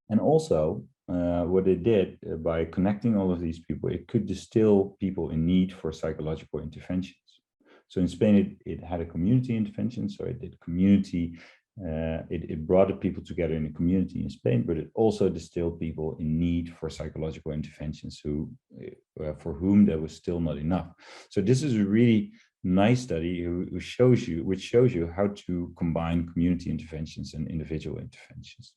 And also, what it did by connecting all of these people, it could distill people in need for psychological interventions. So in Spain, it had a community intervention, so it did community. It brought the people together in a community in Spain, but it also distilled people in need for psychological interventions for whom there was still not enough. So this is a really nice study which shows you how to combine community interventions and individual interventions.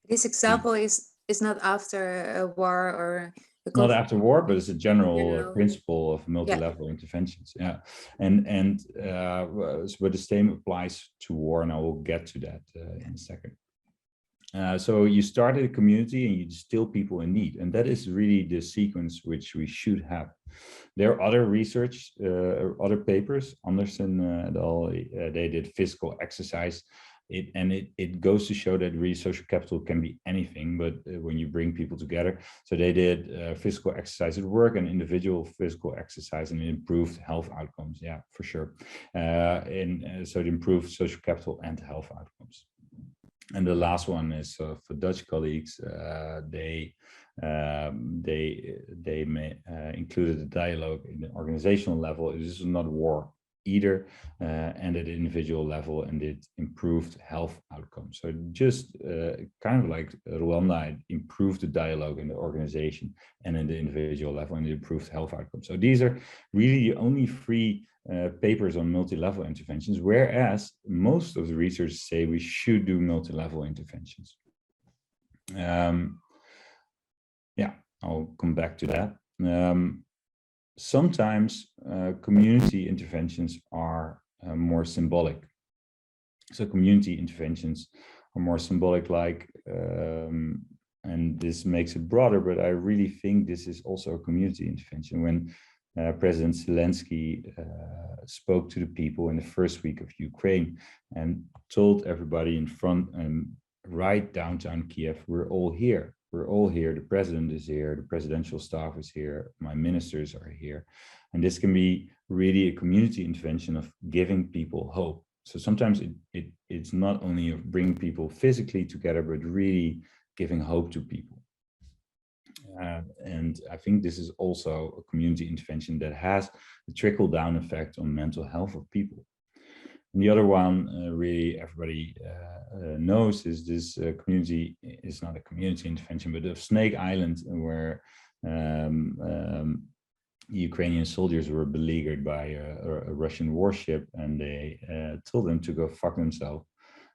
This example is not after a war or not after war, but it's a general principle of multi-level interventions. Yeah, but the same applies to war, and I will get to that in a second. So you started a community and you distill people in need, and that is really the sequence which we should have. There are other research, other papers. Anderson et al. They did physical exercise. It goes to show that really social capital can be anything, but when you bring people together. So they did physical exercise at work and individual physical exercise, and it improved health outcomes. Yeah, for sure. So it improved social capital and health outcomes. And the last one is for Dutch colleagues. They included the dialogue in the organizational level. This is not war either, and at the individual level, and it improved health outcomes. So just kind of like Rwanda, it improved the dialogue in the organization and in the individual level, and it improved health outcomes. So these are really the only three papers on multi-level interventions, whereas most of the researchers say we should do multi-level interventions. Yeah, I'll come back to that. Sometimes community interventions are more symbolic. So community interventions are more symbolic, like, and this makes it broader, but I really think this is also a community intervention. When President Zelensky spoke to the people in the first week of Ukraine and told everybody in front and right downtown Kiev, we're all here. We're all here. The president is here. The presidential staff is here. My ministers are here. And this can be really a community intervention of giving people hope. So sometimes it's not only of bringing people physically together, but really giving hope to people. And I think this is also a community intervention that has a trickle-down effect on mental health of people. And the other one, really everybody knows, is this community. It's not a community intervention, but of Snake Island, where Ukrainian soldiers were beleaguered by a Russian warship, and they told them to go fuck themselves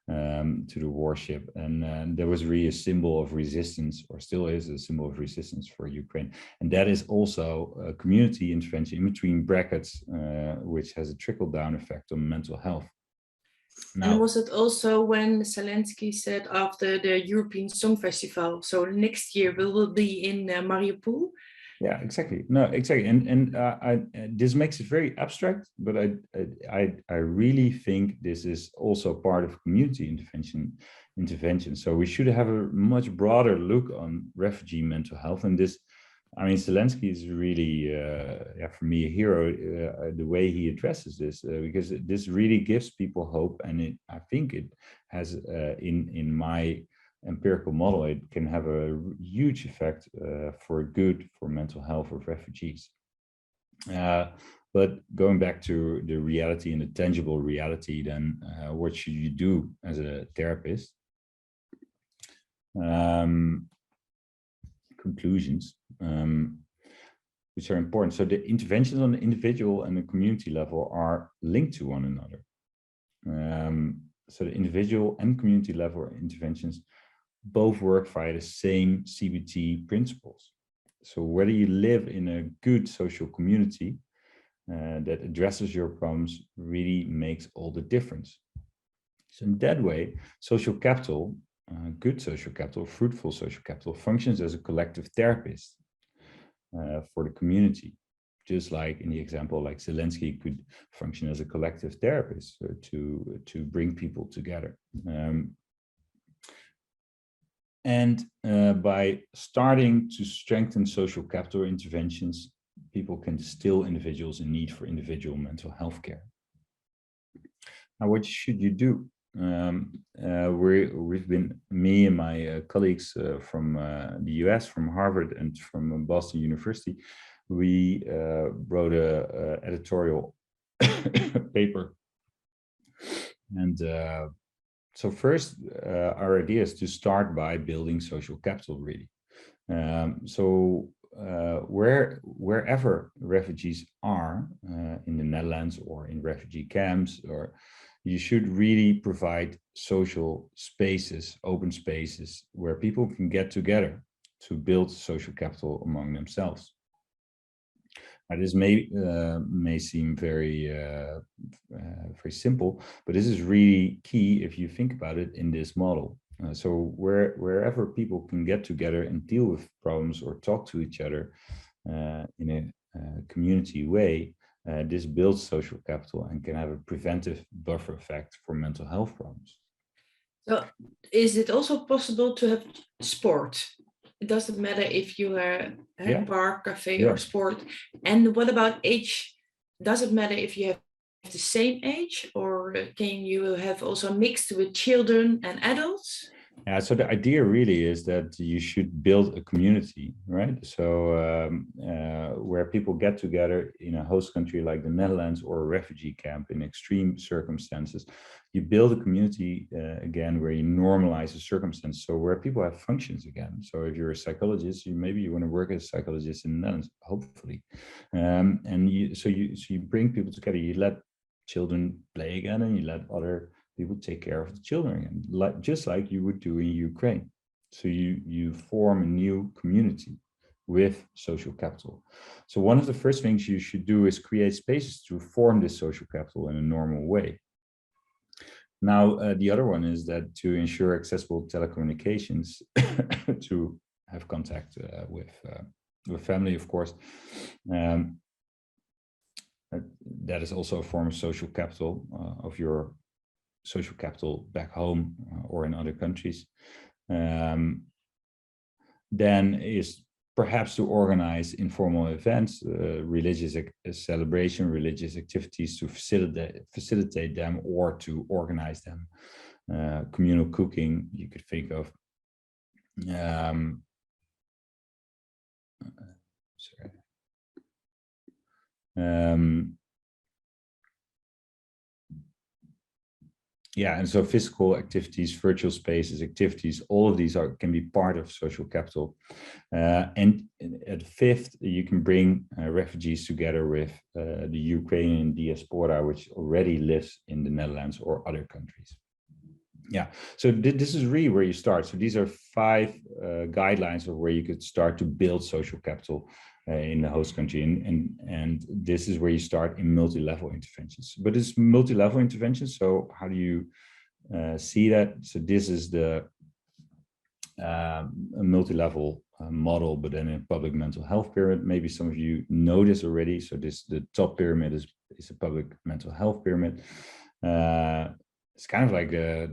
to the warship. And there was really a symbol of resistance, or still is a symbol of resistance for Ukraine. And that is also a community intervention in between brackets, which has a trickle-down effect on mental health. Now, and was it also when Zelensky said after the European Song Festival, so next year we will be in Mariupol? Yeah, exactly. No, exactly. And this makes it very abstract, but I really think this is also part of community intervention. So we should have a much broader look on refugee mental health. And this, I mean, Zelensky is really, for me, a hero, the way he addresses this, because this really gives people hope. And I think it has, in my empirical model, it can have a huge effect for mental health of refugees. But going back to the reality and the tangible reality, then what should you do as a therapist? Conclusions, which are important. So the interventions on the individual and the community level are linked to one another. So the individual and community level interventions both work via the same CBT principles. So whether you live in a good social community that addresses your problems really makes all the difference. So in that way, social capital, good social capital, fruitful social capital, functions as a collective therapist for the community. Just like in the example, like Zelensky could function as a collective therapist to bring people together. And by starting to strengthen social capital interventions, people can distill individuals in need for individual mental health care. Now, what should you do? We've been, me and my colleagues from the US, from Harvard and from Boston University, we wrote a editorial paper. And so first, our idea is to start by building social capital, really. Wherever refugees are in the Netherlands or in refugee camps, or you should really provide social spaces, open spaces, where people can get together to build social capital among themselves. Now, this may seem very simple, but this is really key if you think about it in this model. So wherever people can get together and deal with problems or talk to each other in a community way, this builds social capital and can have a preventive buffer effect for mental health problems. So is it also possible to have sport? It doesn't matter if you are at park, cafe, or sport. And what about age? Does it matter if you have the same age, or can you have also mixed with children and adults? Yeah, so the idea really is that you should build a community, right? So where people get together in a host country like the Netherlands or a refugee camp in extreme circumstances, you build a community again where you normalize the circumstance, so where people have functions again. So if you're a psychologist, maybe you want to work as a psychologist in the Netherlands, hopefully, and so you bring people together. You let children play again, and you let other people take care of the children again, just like you would do in Ukraine. So you form a new community with social capital. So one of the first things you should do is create spaces to form this social capital in a normal way. Now, the other one is that to ensure accessible telecommunications to have contact with family, of course. That is also a form of social capital, of your social capital back home or in other countries. Then is perhaps to organize informal events, religious celebration, religious activities to facilitate them or to organize them. Communal cooking, you could think of. Yeah, and so physical activities, virtual spaces, activities, all of these can be part of social capital. And at fifth, you can bring refugees together with the Ukrainian diaspora, which already lives in the Netherlands or other countries. Yeah, so this is really where you start. So these are 5 guidelines of where you could start to build social capital in the host country, and this is where you start in multi-level interventions. But it's multi-level interventions. So how do you see that? So this is the a multi-level model, but then in a public mental health pyramid. Maybe some of you know this already. So the top pyramid is a public mental health pyramid. It's kind of like the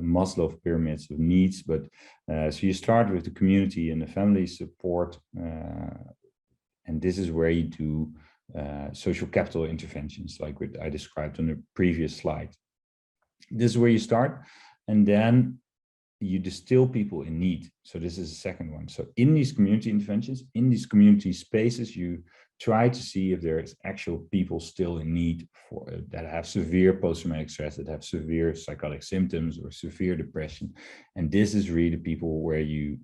Maslow pyramids of needs, but so you start with the community and the family support, and this is where you do social capital interventions, like what I described on the previous slide. This is where you start, and then you distill people in need. So this is the second one. So in these community interventions, in these community spaces, you try to see if there's actual people still in need for that have severe post-traumatic stress, that have severe psychotic symptoms or severe depression. And this is really the people where you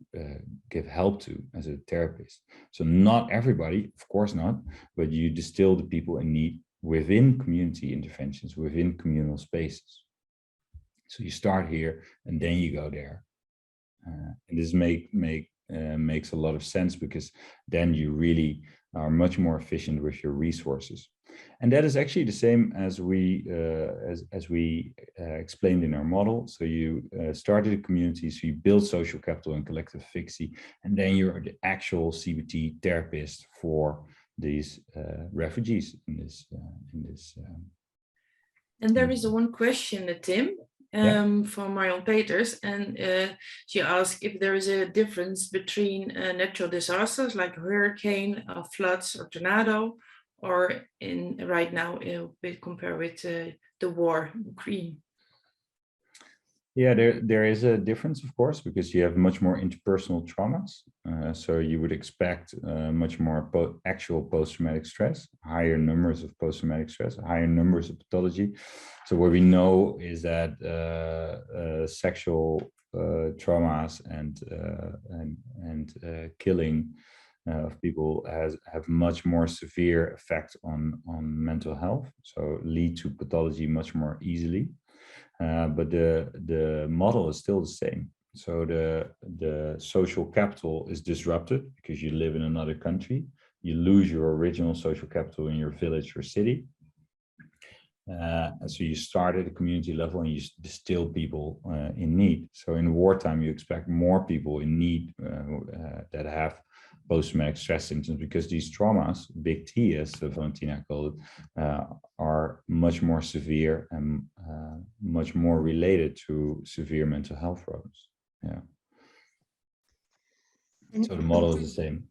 give help to as a therapist. So not everybody, of course not, but you distill the people in need within community interventions, within communal spaces. So you start here and then you go there. And this makes a lot of sense, because then you really are much more efficient with your resources. And that is actually the same as we explained in our model. So you started a community, so you build social capital and collective efficacy, and then you're the actual CBT therapist for these refugees in this. And there is one question, Tim. from Marion Peters, and she asked if there is a difference between natural disasters like hurricane, floods, or tornado, or in right now we compare with the war in Ukraine. Yeah, there is a difference, of course, because you have much more interpersonal traumas. So you would expect much more actual post-traumatic stress, higher numbers of post-traumatic stress, higher numbers of pathology. So what we know is that sexual traumas and killing of people have much more severe effect on mental health. So lead to pathology much more easily. But the model is still the same. So the social capital is disrupted because you live in another country. You lose your original social capital in your village or city. And so you start at a community level and you distill people in need. So in wartime, you expect more people in need that have post-traumatic stress symptoms, because these traumas, big T, as Valentina called it, are much more severe and much more related to severe mental health problems. Yeah. So the model is the same.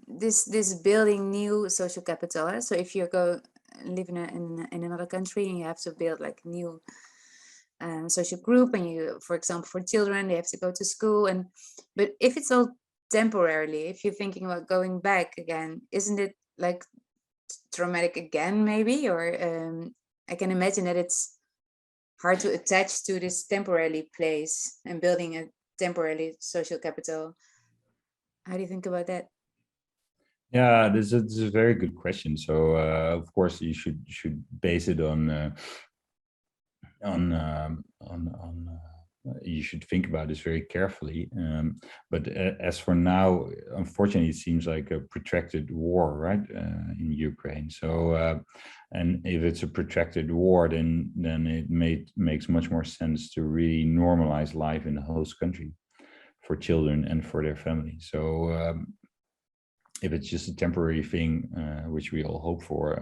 This building new social capital. So if you go live in another country and you have to build like a new social group, and you, for example, for children, they have to go to school, but if it's all temporarily, if you're thinking about going back again, isn't it like traumatic again, maybe? Or I can imagine that it's hard to attach to this temporarily place and building a temporary social capital. How do you think about that? Yeah, this is a very good question. So of course you should base it on you should think about this very carefully. But as for now, unfortunately, it seems like a protracted war, right, in Ukraine. So, and if it's a protracted war, then it makes much more sense to really normalize life in the host country for children and for their family. So, if it's just a temporary thing, which we all hope for,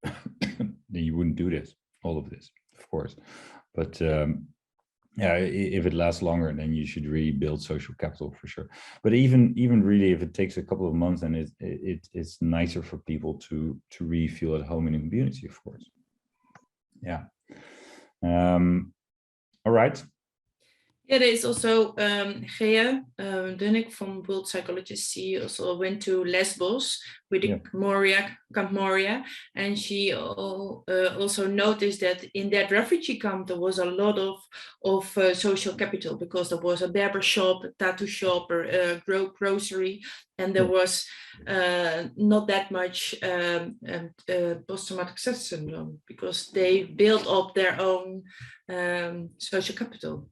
then you wouldn't do all of this, of course. But yeah, if it lasts longer, then you should really build social capital for sure. But even really, if it takes a couple of months, then it's nicer for people to really feel at home in a community, of course. Yeah. All right. Yeah, there is also Gea Dunnick from World Psychologists. She also went to Lesbos with the Camp Moria, and she also noticed that in that refugee camp there was a lot of social capital, because there was a barber shop, a tattoo shop, or a grocery, and there was not that much post-traumatic stress syndrome, because they built up their own social capital.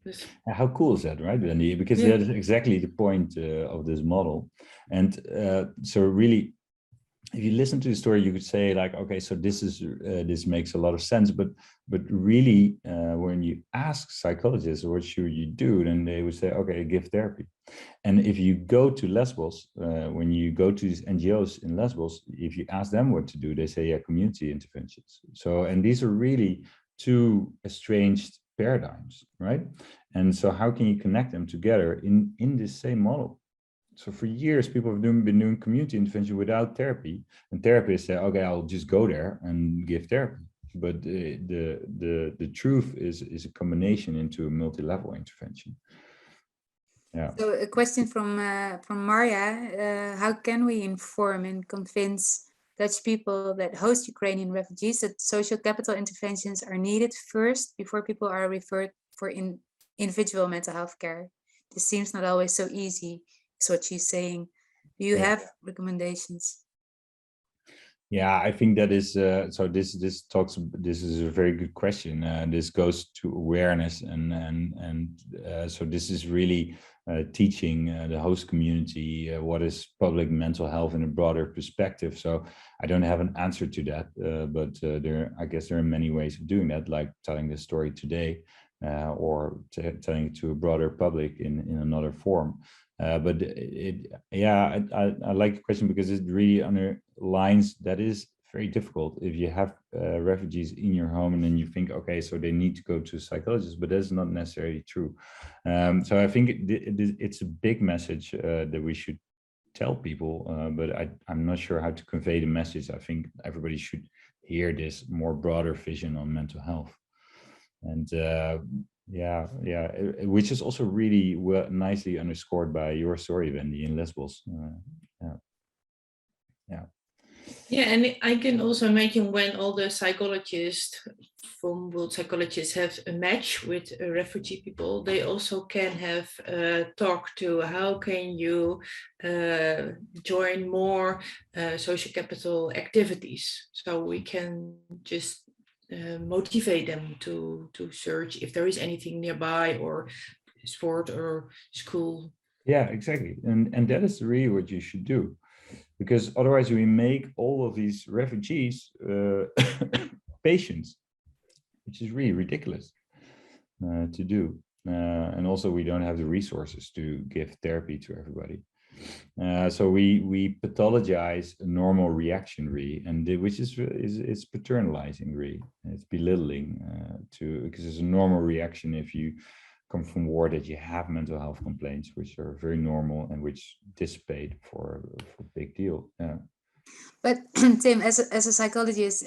How cool is that, right, Wendy? Because that is exactly the point of this model. And so really, if you listen to the story, you could say like, okay, so this makes a lot of sense, but really, when you ask psychologists what should you do, then they would say, okay, give therapy. And if you go to Lesbos, when you go to these NGOs in Lesbos, if you ask them what to do, they say, yeah, community interventions. So, and these are really two estranged paradigms, right? And so how can you connect them together in this same model? So for years, people have been doing community intervention without therapy, and therapists say, okay, I'll just go there and give therapy. But the truth is a combination into a multi-level intervention. Yeah. So a question from Maria: how can we inform and convince Dutch people that host Ukrainian refugees that social capital interventions are needed first before people are referred for individual mental health care? This seems not always so easy, is what she's saying. Do you have recommendations? Yeah, I think that is so. This is a very good question. This goes to awareness, and so this is really teaching the host community what is public mental health in a broader perspective. So I don't have an answer to that, but I guess there are many ways of doing that, like telling the story today, or telling it to a broader public in another form. But I like the question because it really underlines that is very difficult if you have refugees in your home and then you think, okay, so they need to go to a psychologist, but that's not necessarily true. So I think it's a big message that we should tell people, but I'm not sure how to convey the message. I think everybody should hear this more broader vision on mental health. And which is also really nicely underscored by your story, Wendy, in Lesbos. Yeah, and I can also imagine when all the psychologists from World Psychologists have a match with refugee people, they also can have talk to how can you join more social capital activities, so we can just motivate them to search if there is anything nearby, or sport or school. Yeah, exactly. And that is really what you should do, because otherwise we make all of these refugees patients, which is really ridiculous to do. And also we don't have the resources to give therapy to everybody. So we pathologize a normal reaction, really, and which is paternalizing, really. It's belittling because it's a normal reaction if you come from war, that you have mental health complaints, which are very normal and which dissipate for a big deal. Yeah. But Tim, as a psychologist,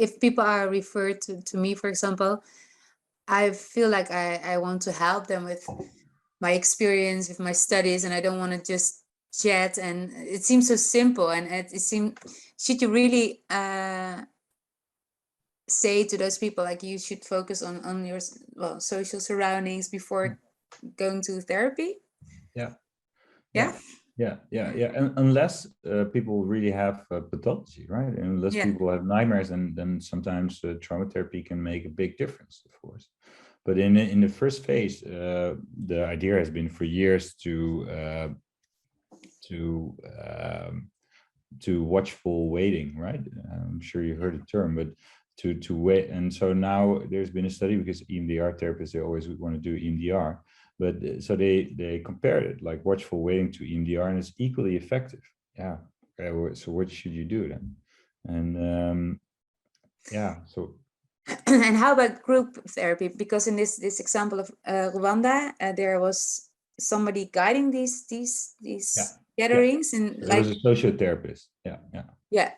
if people are referred to me, for example, I feel like I want to help them with my experience, with my studies, and I don't want to just chat. And it seems so simple, and it seems, should you really say to those people, like, you should focus on your social surroundings before going to therapy? Yeah. Yeah. And unless people really have pathology, right? And unless people have nightmares, and then sometimes trauma therapy can make a big difference, of course. But in the first phase, the idea has been for years to watchful waiting, right? I'm sure you heard the term, but to wait. And so now there's been a study, because EMDR therapists, they always want to do EMDR, but so they compared it, like watchful waiting to EMDR, and it's equally effective. Yeah. Okay, so what should you do then? And so. And how about group therapy? Because in this example of Rwanda, there was somebody guiding these gatherings, and there was a sociotherapist. Yeah.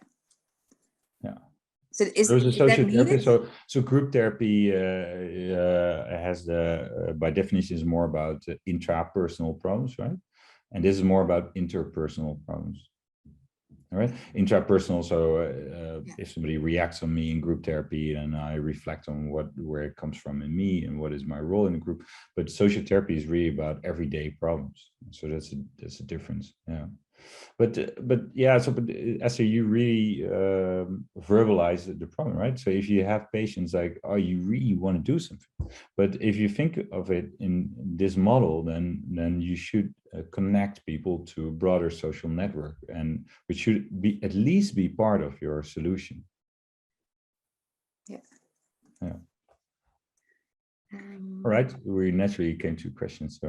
So is there was a that needed? So group therapy has by definition is more about intrapersonal problems, right? And this is more about interpersonal problems. All right, intrapersonal. So if somebody reacts on me in group therapy, and I reflect on where it comes from in me and what is my role in the group. But social therapy is really about everyday problems. So that's a difference. Yeah. But Esther, you really verbalize the problem, right? So if you have patients like, oh, you really want to do something, but if you think of it in this model, then you should connect people to a broader social network, and which should be at least be part of your solution. Yeah. All right, we naturally came to questions, so.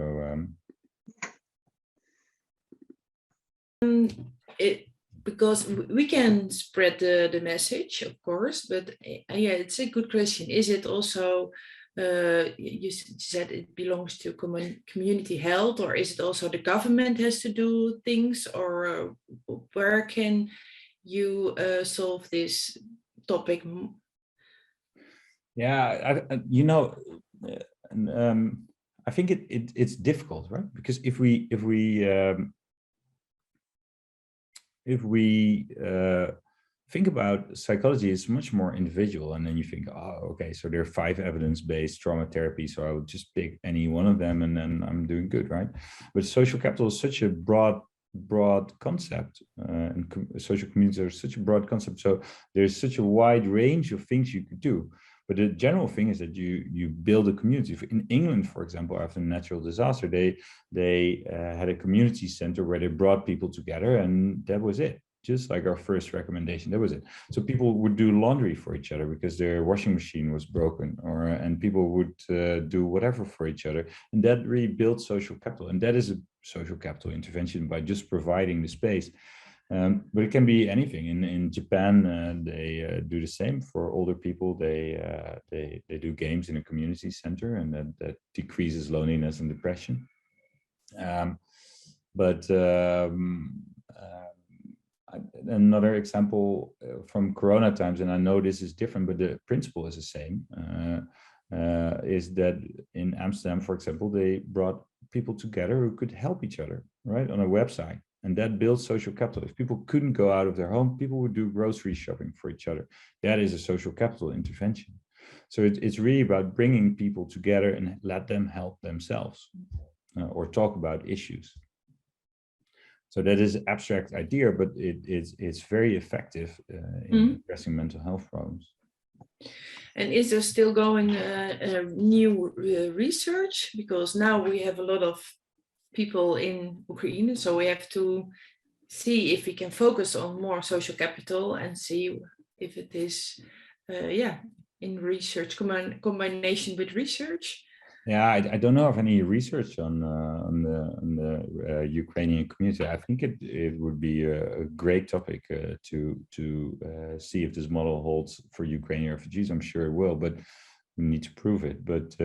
Because we can spread the message, of course, but it's a good question. Is it also, you said it belongs to community health, or is it also the government has to do things, or where can you solve this topic? Yeah, I think it's difficult, right? Because if we think about psychology, it's much more individual, and then you think, oh, okay, so there are 5 evidence-based trauma therapies, so I would just pick any one of them and then I'm doing good, right? But social capital is such a broad concept, and social communities are such a broad concept, so there's such a wide range of things you could do. But the general thing is that you build a community. In England, for example, after a natural disaster, they had a community center where they brought people together, and that was it. Just like our first recommendation, that was it. So people would do laundry for each other because their washing machine was broken, and people would do whatever for each other, and that really built social capital. And that is a social capital intervention, by just providing the space. But it can be anything. In Japan, they do the same for older people. They do games in a community center, and that decreases loneliness and depression. Another example from Corona times, and I know this is different, but the principle is the same, is that in Amsterdam, for example, they brought people together who could help each other, right, on a website. And that builds social capital. If people couldn't go out of their home, people would do grocery shopping for each other. That is a social capital intervention. So it's really about bringing people together and let them help themselves or talk about issues. So that is an abstract idea, but it's very effective in addressing mental health problems. And is there still going new research? Because now we have a lot of people in Ukraine, so we have to see if we can focus on more social capital and see if it is, in research combination with research. Yeah, I don't know of any research on the Ukrainian community. I think it would be a great topic to see if this model holds for Ukrainian refugees. I'm sure it will, but we need to prove it. But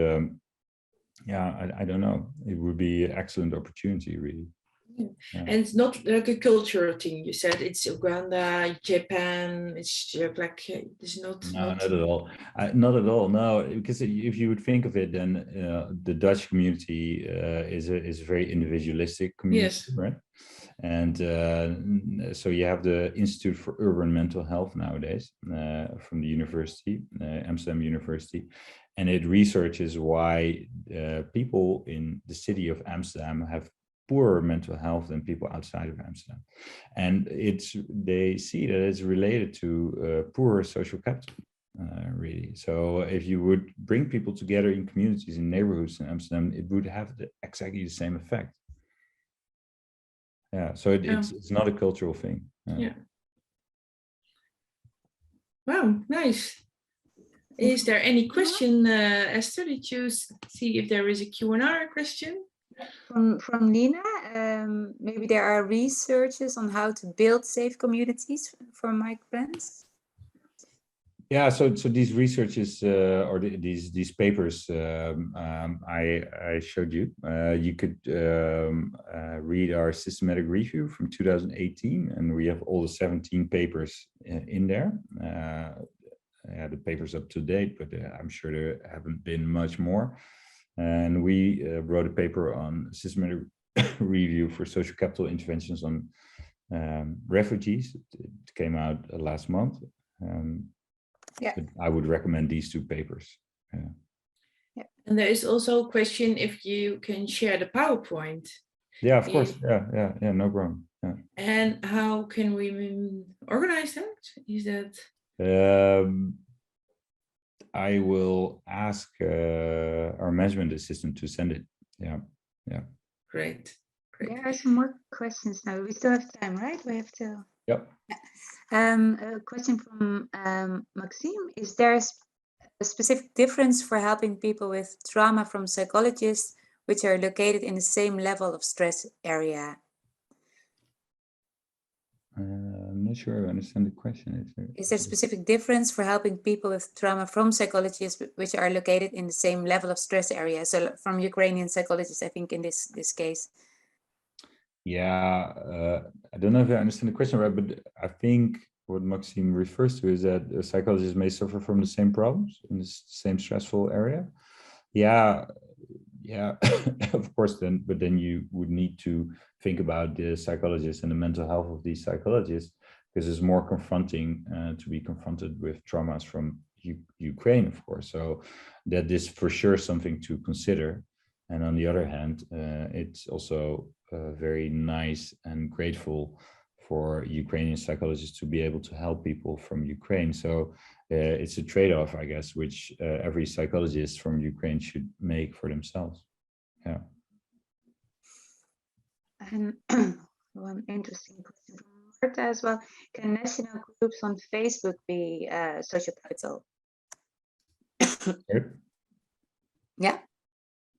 I don't know. It would be an excellent opportunity, really. Yeah. And it's not like a cultural thing. You said it's Uganda, Japan. It's like it's not. No, not at all. Not at all. No, because if you would think of it, then the Dutch community is a very individualistic community, yes. Right? And so you have the Institute for Urban Mental Health nowadays from the university, Amsterdam University, and it researches why people in the city of Amsterdam have poorer mental health than people outside of Amsterdam. And they see that it's related to poorer social capital, really. So if you would bring people together in communities, in neighborhoods in Amsterdam, it would have exactly the same effect. Yeah, so it's not a cultural thing. Yeah. Wow, nice. Is there any question, Esther? Did you see if there is a Q&R question? From Nina, maybe there are researches on how to build safe communities for migrants. Yeah, so these researches or these papers I showed you, you could read our systematic review from 2018, and we have all the 17 papers in there. The paper's up to date, but I'm sure there haven't been much more. And we wrote a paper on systematic review for social capital interventions on refugees. It came out last month. I would recommend these two papers. Yeah. And there is also a question if you can share the PowerPoint. Yeah, of course. Yeah, no problem. Yeah. And how can we organize that? Is that? I will ask our management assistant to send it. Yeah. Great. There are some more questions now. We still have time, right? We have to. Yep. A question from Maxime. Is there a specific difference for helping people with trauma from psychologists which are located in the same level of stress area? I'm not sure I understand the question. Is there a specific difference for helping people with trauma from psychologists which are located in the same level of stress area? So from Ukrainian psychologists, I think in this case. Yeah, I don't know if I understand the question right, but I think what Maxime refers to is that psychologists may suffer from the same problems in the same stressful area. Yeah, of course, but then you would need to think about the psychologists and the mental health of these psychologists, because it's more confronting to be confronted with traumas from Ukraine, of course. So that is for sure something to consider. And on the other hand, it's also very nice and grateful for Ukrainian psychologists to be able to help people from Ukraine. So it's a trade-off, I guess, which every psychologist from Ukraine should make for themselves. Yeah. And one interesting question from Marta as well. Can national groups on Facebook be social capital? Yeah.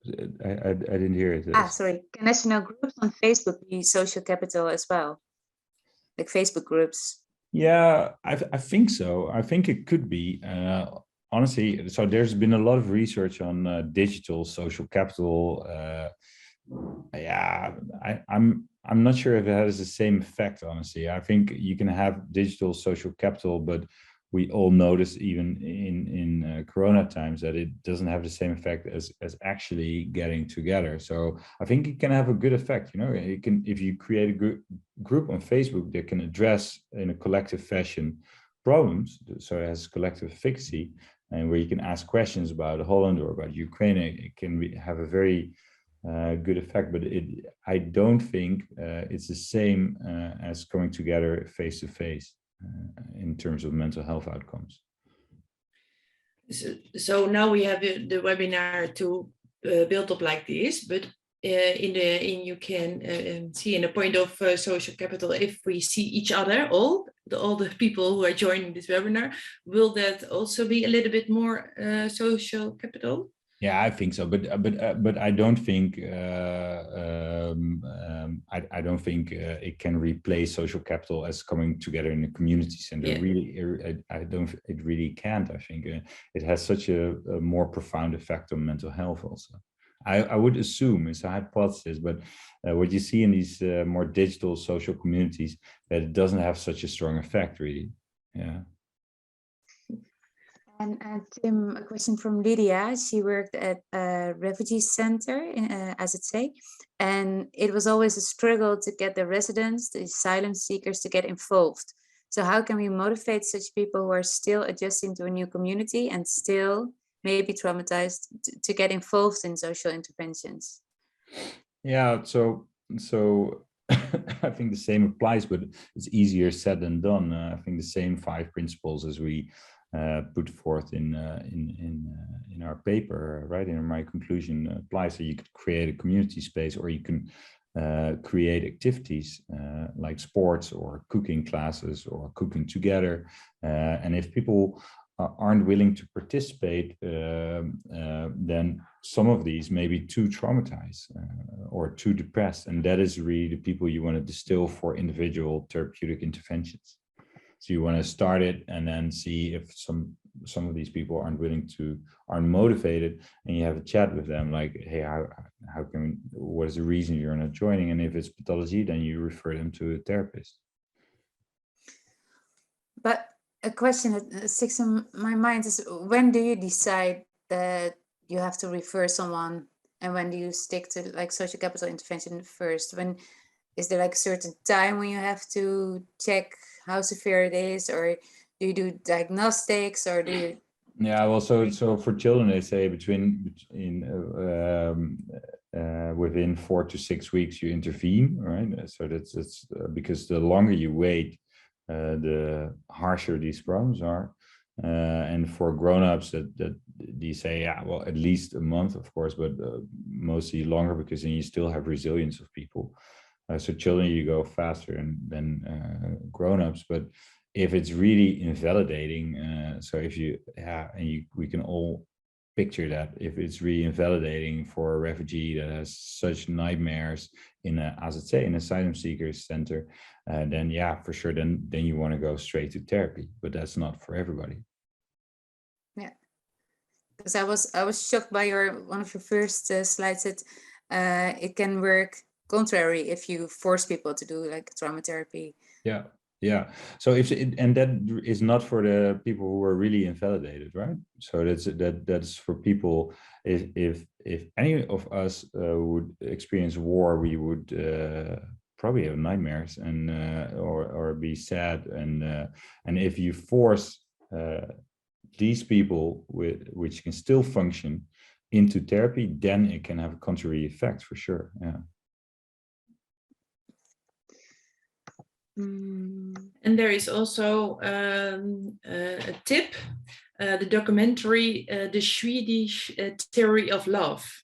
I didn't hear it. Sorry. Can national groups on Facebook be social capital as well? like Facebook groups? Yeah, I think so. I think it could be. Honestly, so there's been a lot of research on digital social capital. Yeah, I'm not sure if it has the same effect, honestly. I think you can have digital social capital, but we all notice even in Corona times that it doesn't have the same effect as actually getting together. So I think it can have a good effect. You know, it can, if you create a group on Facebook that can address in a collective fashion problems, so it has collective efficacy, and where you can ask questions about Holland or about Ukraine, it can have a very good effect. But I don't think it's the same as coming together face to face in terms of mental health outcomes. So now we have the webinar to build up like this, but you can see in the point of social capital, if we see each other, all the people who are joining this webinar, will that also be a little bit more social capital? Yeah, I think so, but I don't think I don't think it can replace social capital as coming together in a community center. Yeah. Really, I don't. It really can't. I think it has such a more profound effect on mental health. Also, I would assume it's a hypothesis, but what you see in these more digital social communities, that it doesn't have such a strong effect, really. Yeah. And Tim, a question from Lydia. She worked at a refugee center, as it say, and it was always a struggle to get the residents, the asylum seekers, to get involved. So how can we motivate such people who are still adjusting to a new community and still maybe traumatized to get involved in social interventions? Yeah, so I think the same applies, but it's easier said than done. I think the same 5 principles as we put forth in our paper, right? In my conclusion applies. So you could create a community space, or you can create activities like sports or cooking classes or cooking together. And if people aren't willing to participate, then some of these may be too traumatized or too depressed. And that is really the people you want to distill for individual therapeutic interventions. So you want to start it and then see if some of these people aren't motivated, and you have a chat with them like, hey, what is the reason you're not joining? And if it's pathology, then you refer them to a therapist. But a question that sticks in my mind is, when do you decide that you have to refer someone, and when do you stick to like social capital intervention first? When is there like a certain time when you have to check how severe it is, or do you do diagnostics, or do you? Yeah, well, so for children, they say within 4 to 6 weeks you intervene, right? So that's because the longer you wait, the harsher these problems are. And for grown-ups, that they say, yeah, well, at least a month, of course, but mostly longer, because then you still have resilience of people. So children, you go faster than grown-ups, but if it's really invalidating, so if you, we can all picture that if it's really invalidating for a refugee that has such nightmares in as it say, an asylum seekers center, then yeah, for sure, then you want to go straight to therapy, but that's not for everybody. Yeah, because I was shocked by one of your first slides that it can work contrary if you force people to do like trauma therapy. Yeah. So and that is not for the people who are really invalidated, right? So that's for people. If any of us would experience war, we would probably have nightmares and or be sad, and if you force these people which can still function into therapy, then it can have a contrary effect for sure. Yeah. And there is also a tip, the documentary, The Swedish Theory of Love.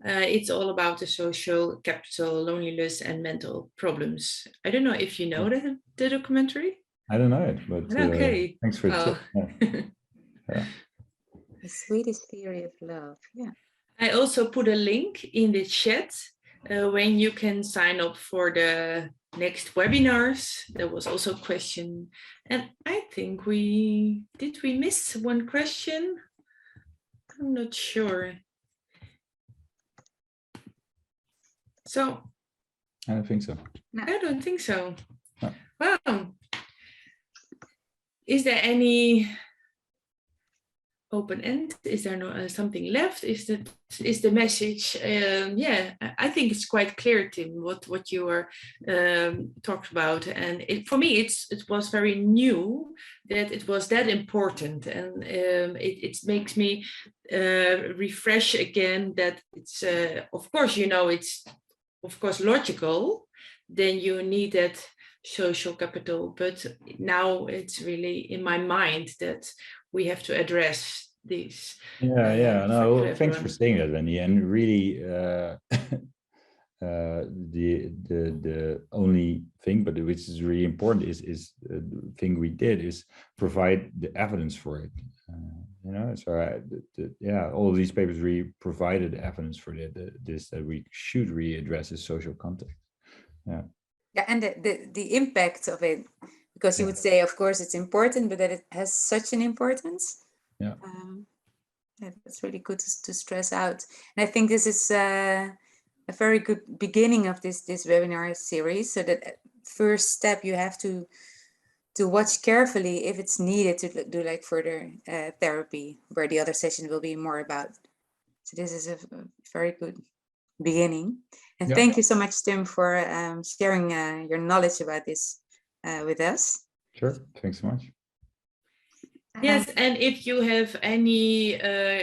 It's all about the social capital, loneliness, and mental problems. I don't know if you know the documentary. I don't know it, but okay. Thanks for the tip. Yeah. Yeah. The Swedish Theory of Love. Yeah. I also put a link in the chat when you can sign up for the next webinars. There was also a question, and I think we miss one question? I'm not sure. So I don't think so. No. I don't think so. No. Wow. Is there any open end? Is there no, something left? Is the message? Yeah, I think it's quite clear, Tim, what you were talked about, and for me it was very new that it was that important, and it makes me refresh again that it's of course, you know, it's of course logical. Then you need that social capital, but now it's really in my mind that we have to address these. Yeah. No, thanks for saying that, Wendy. And really, the only thing, but which is really important, is the thing we did is provide the evidence for it. You know, so yeah, all of these papers really provided evidence for this that we should really address this social context. Yeah. Yeah, and the impact of it, because you would say, of course, it's important, but that it has such an importance. Yeah. That's really good to stress out. And I think this is a very good beginning of this webinar series. So that first step, you have to watch carefully if it's needed to do like further therapy, where the other session will be more about. So this is a very good beginning. And thank you so much, Tim, for sharing your knowledge about this with us. Sure. Thanks so much. Yes, and if you have any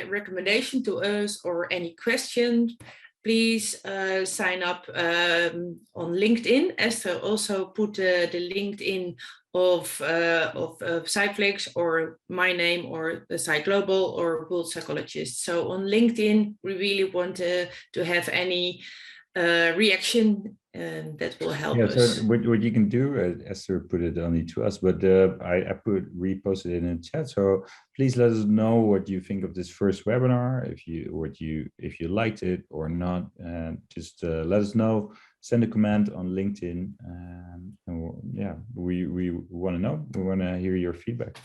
recommendation to us or any questions, please sign up on LinkedIn. Esther also put the LinkedIn of PsyFlix or my name or the PsyGlobal or World Psychologists. So on LinkedIn, we really want to have any reaction, and that will help us. So what you can do, Esther put it only to us, but I reposted it in the chat. So please let us know what you think of this first webinar, if you liked it or not, and just let us know. Send a comment on LinkedIn, and we want to know. We want to hear your feedback.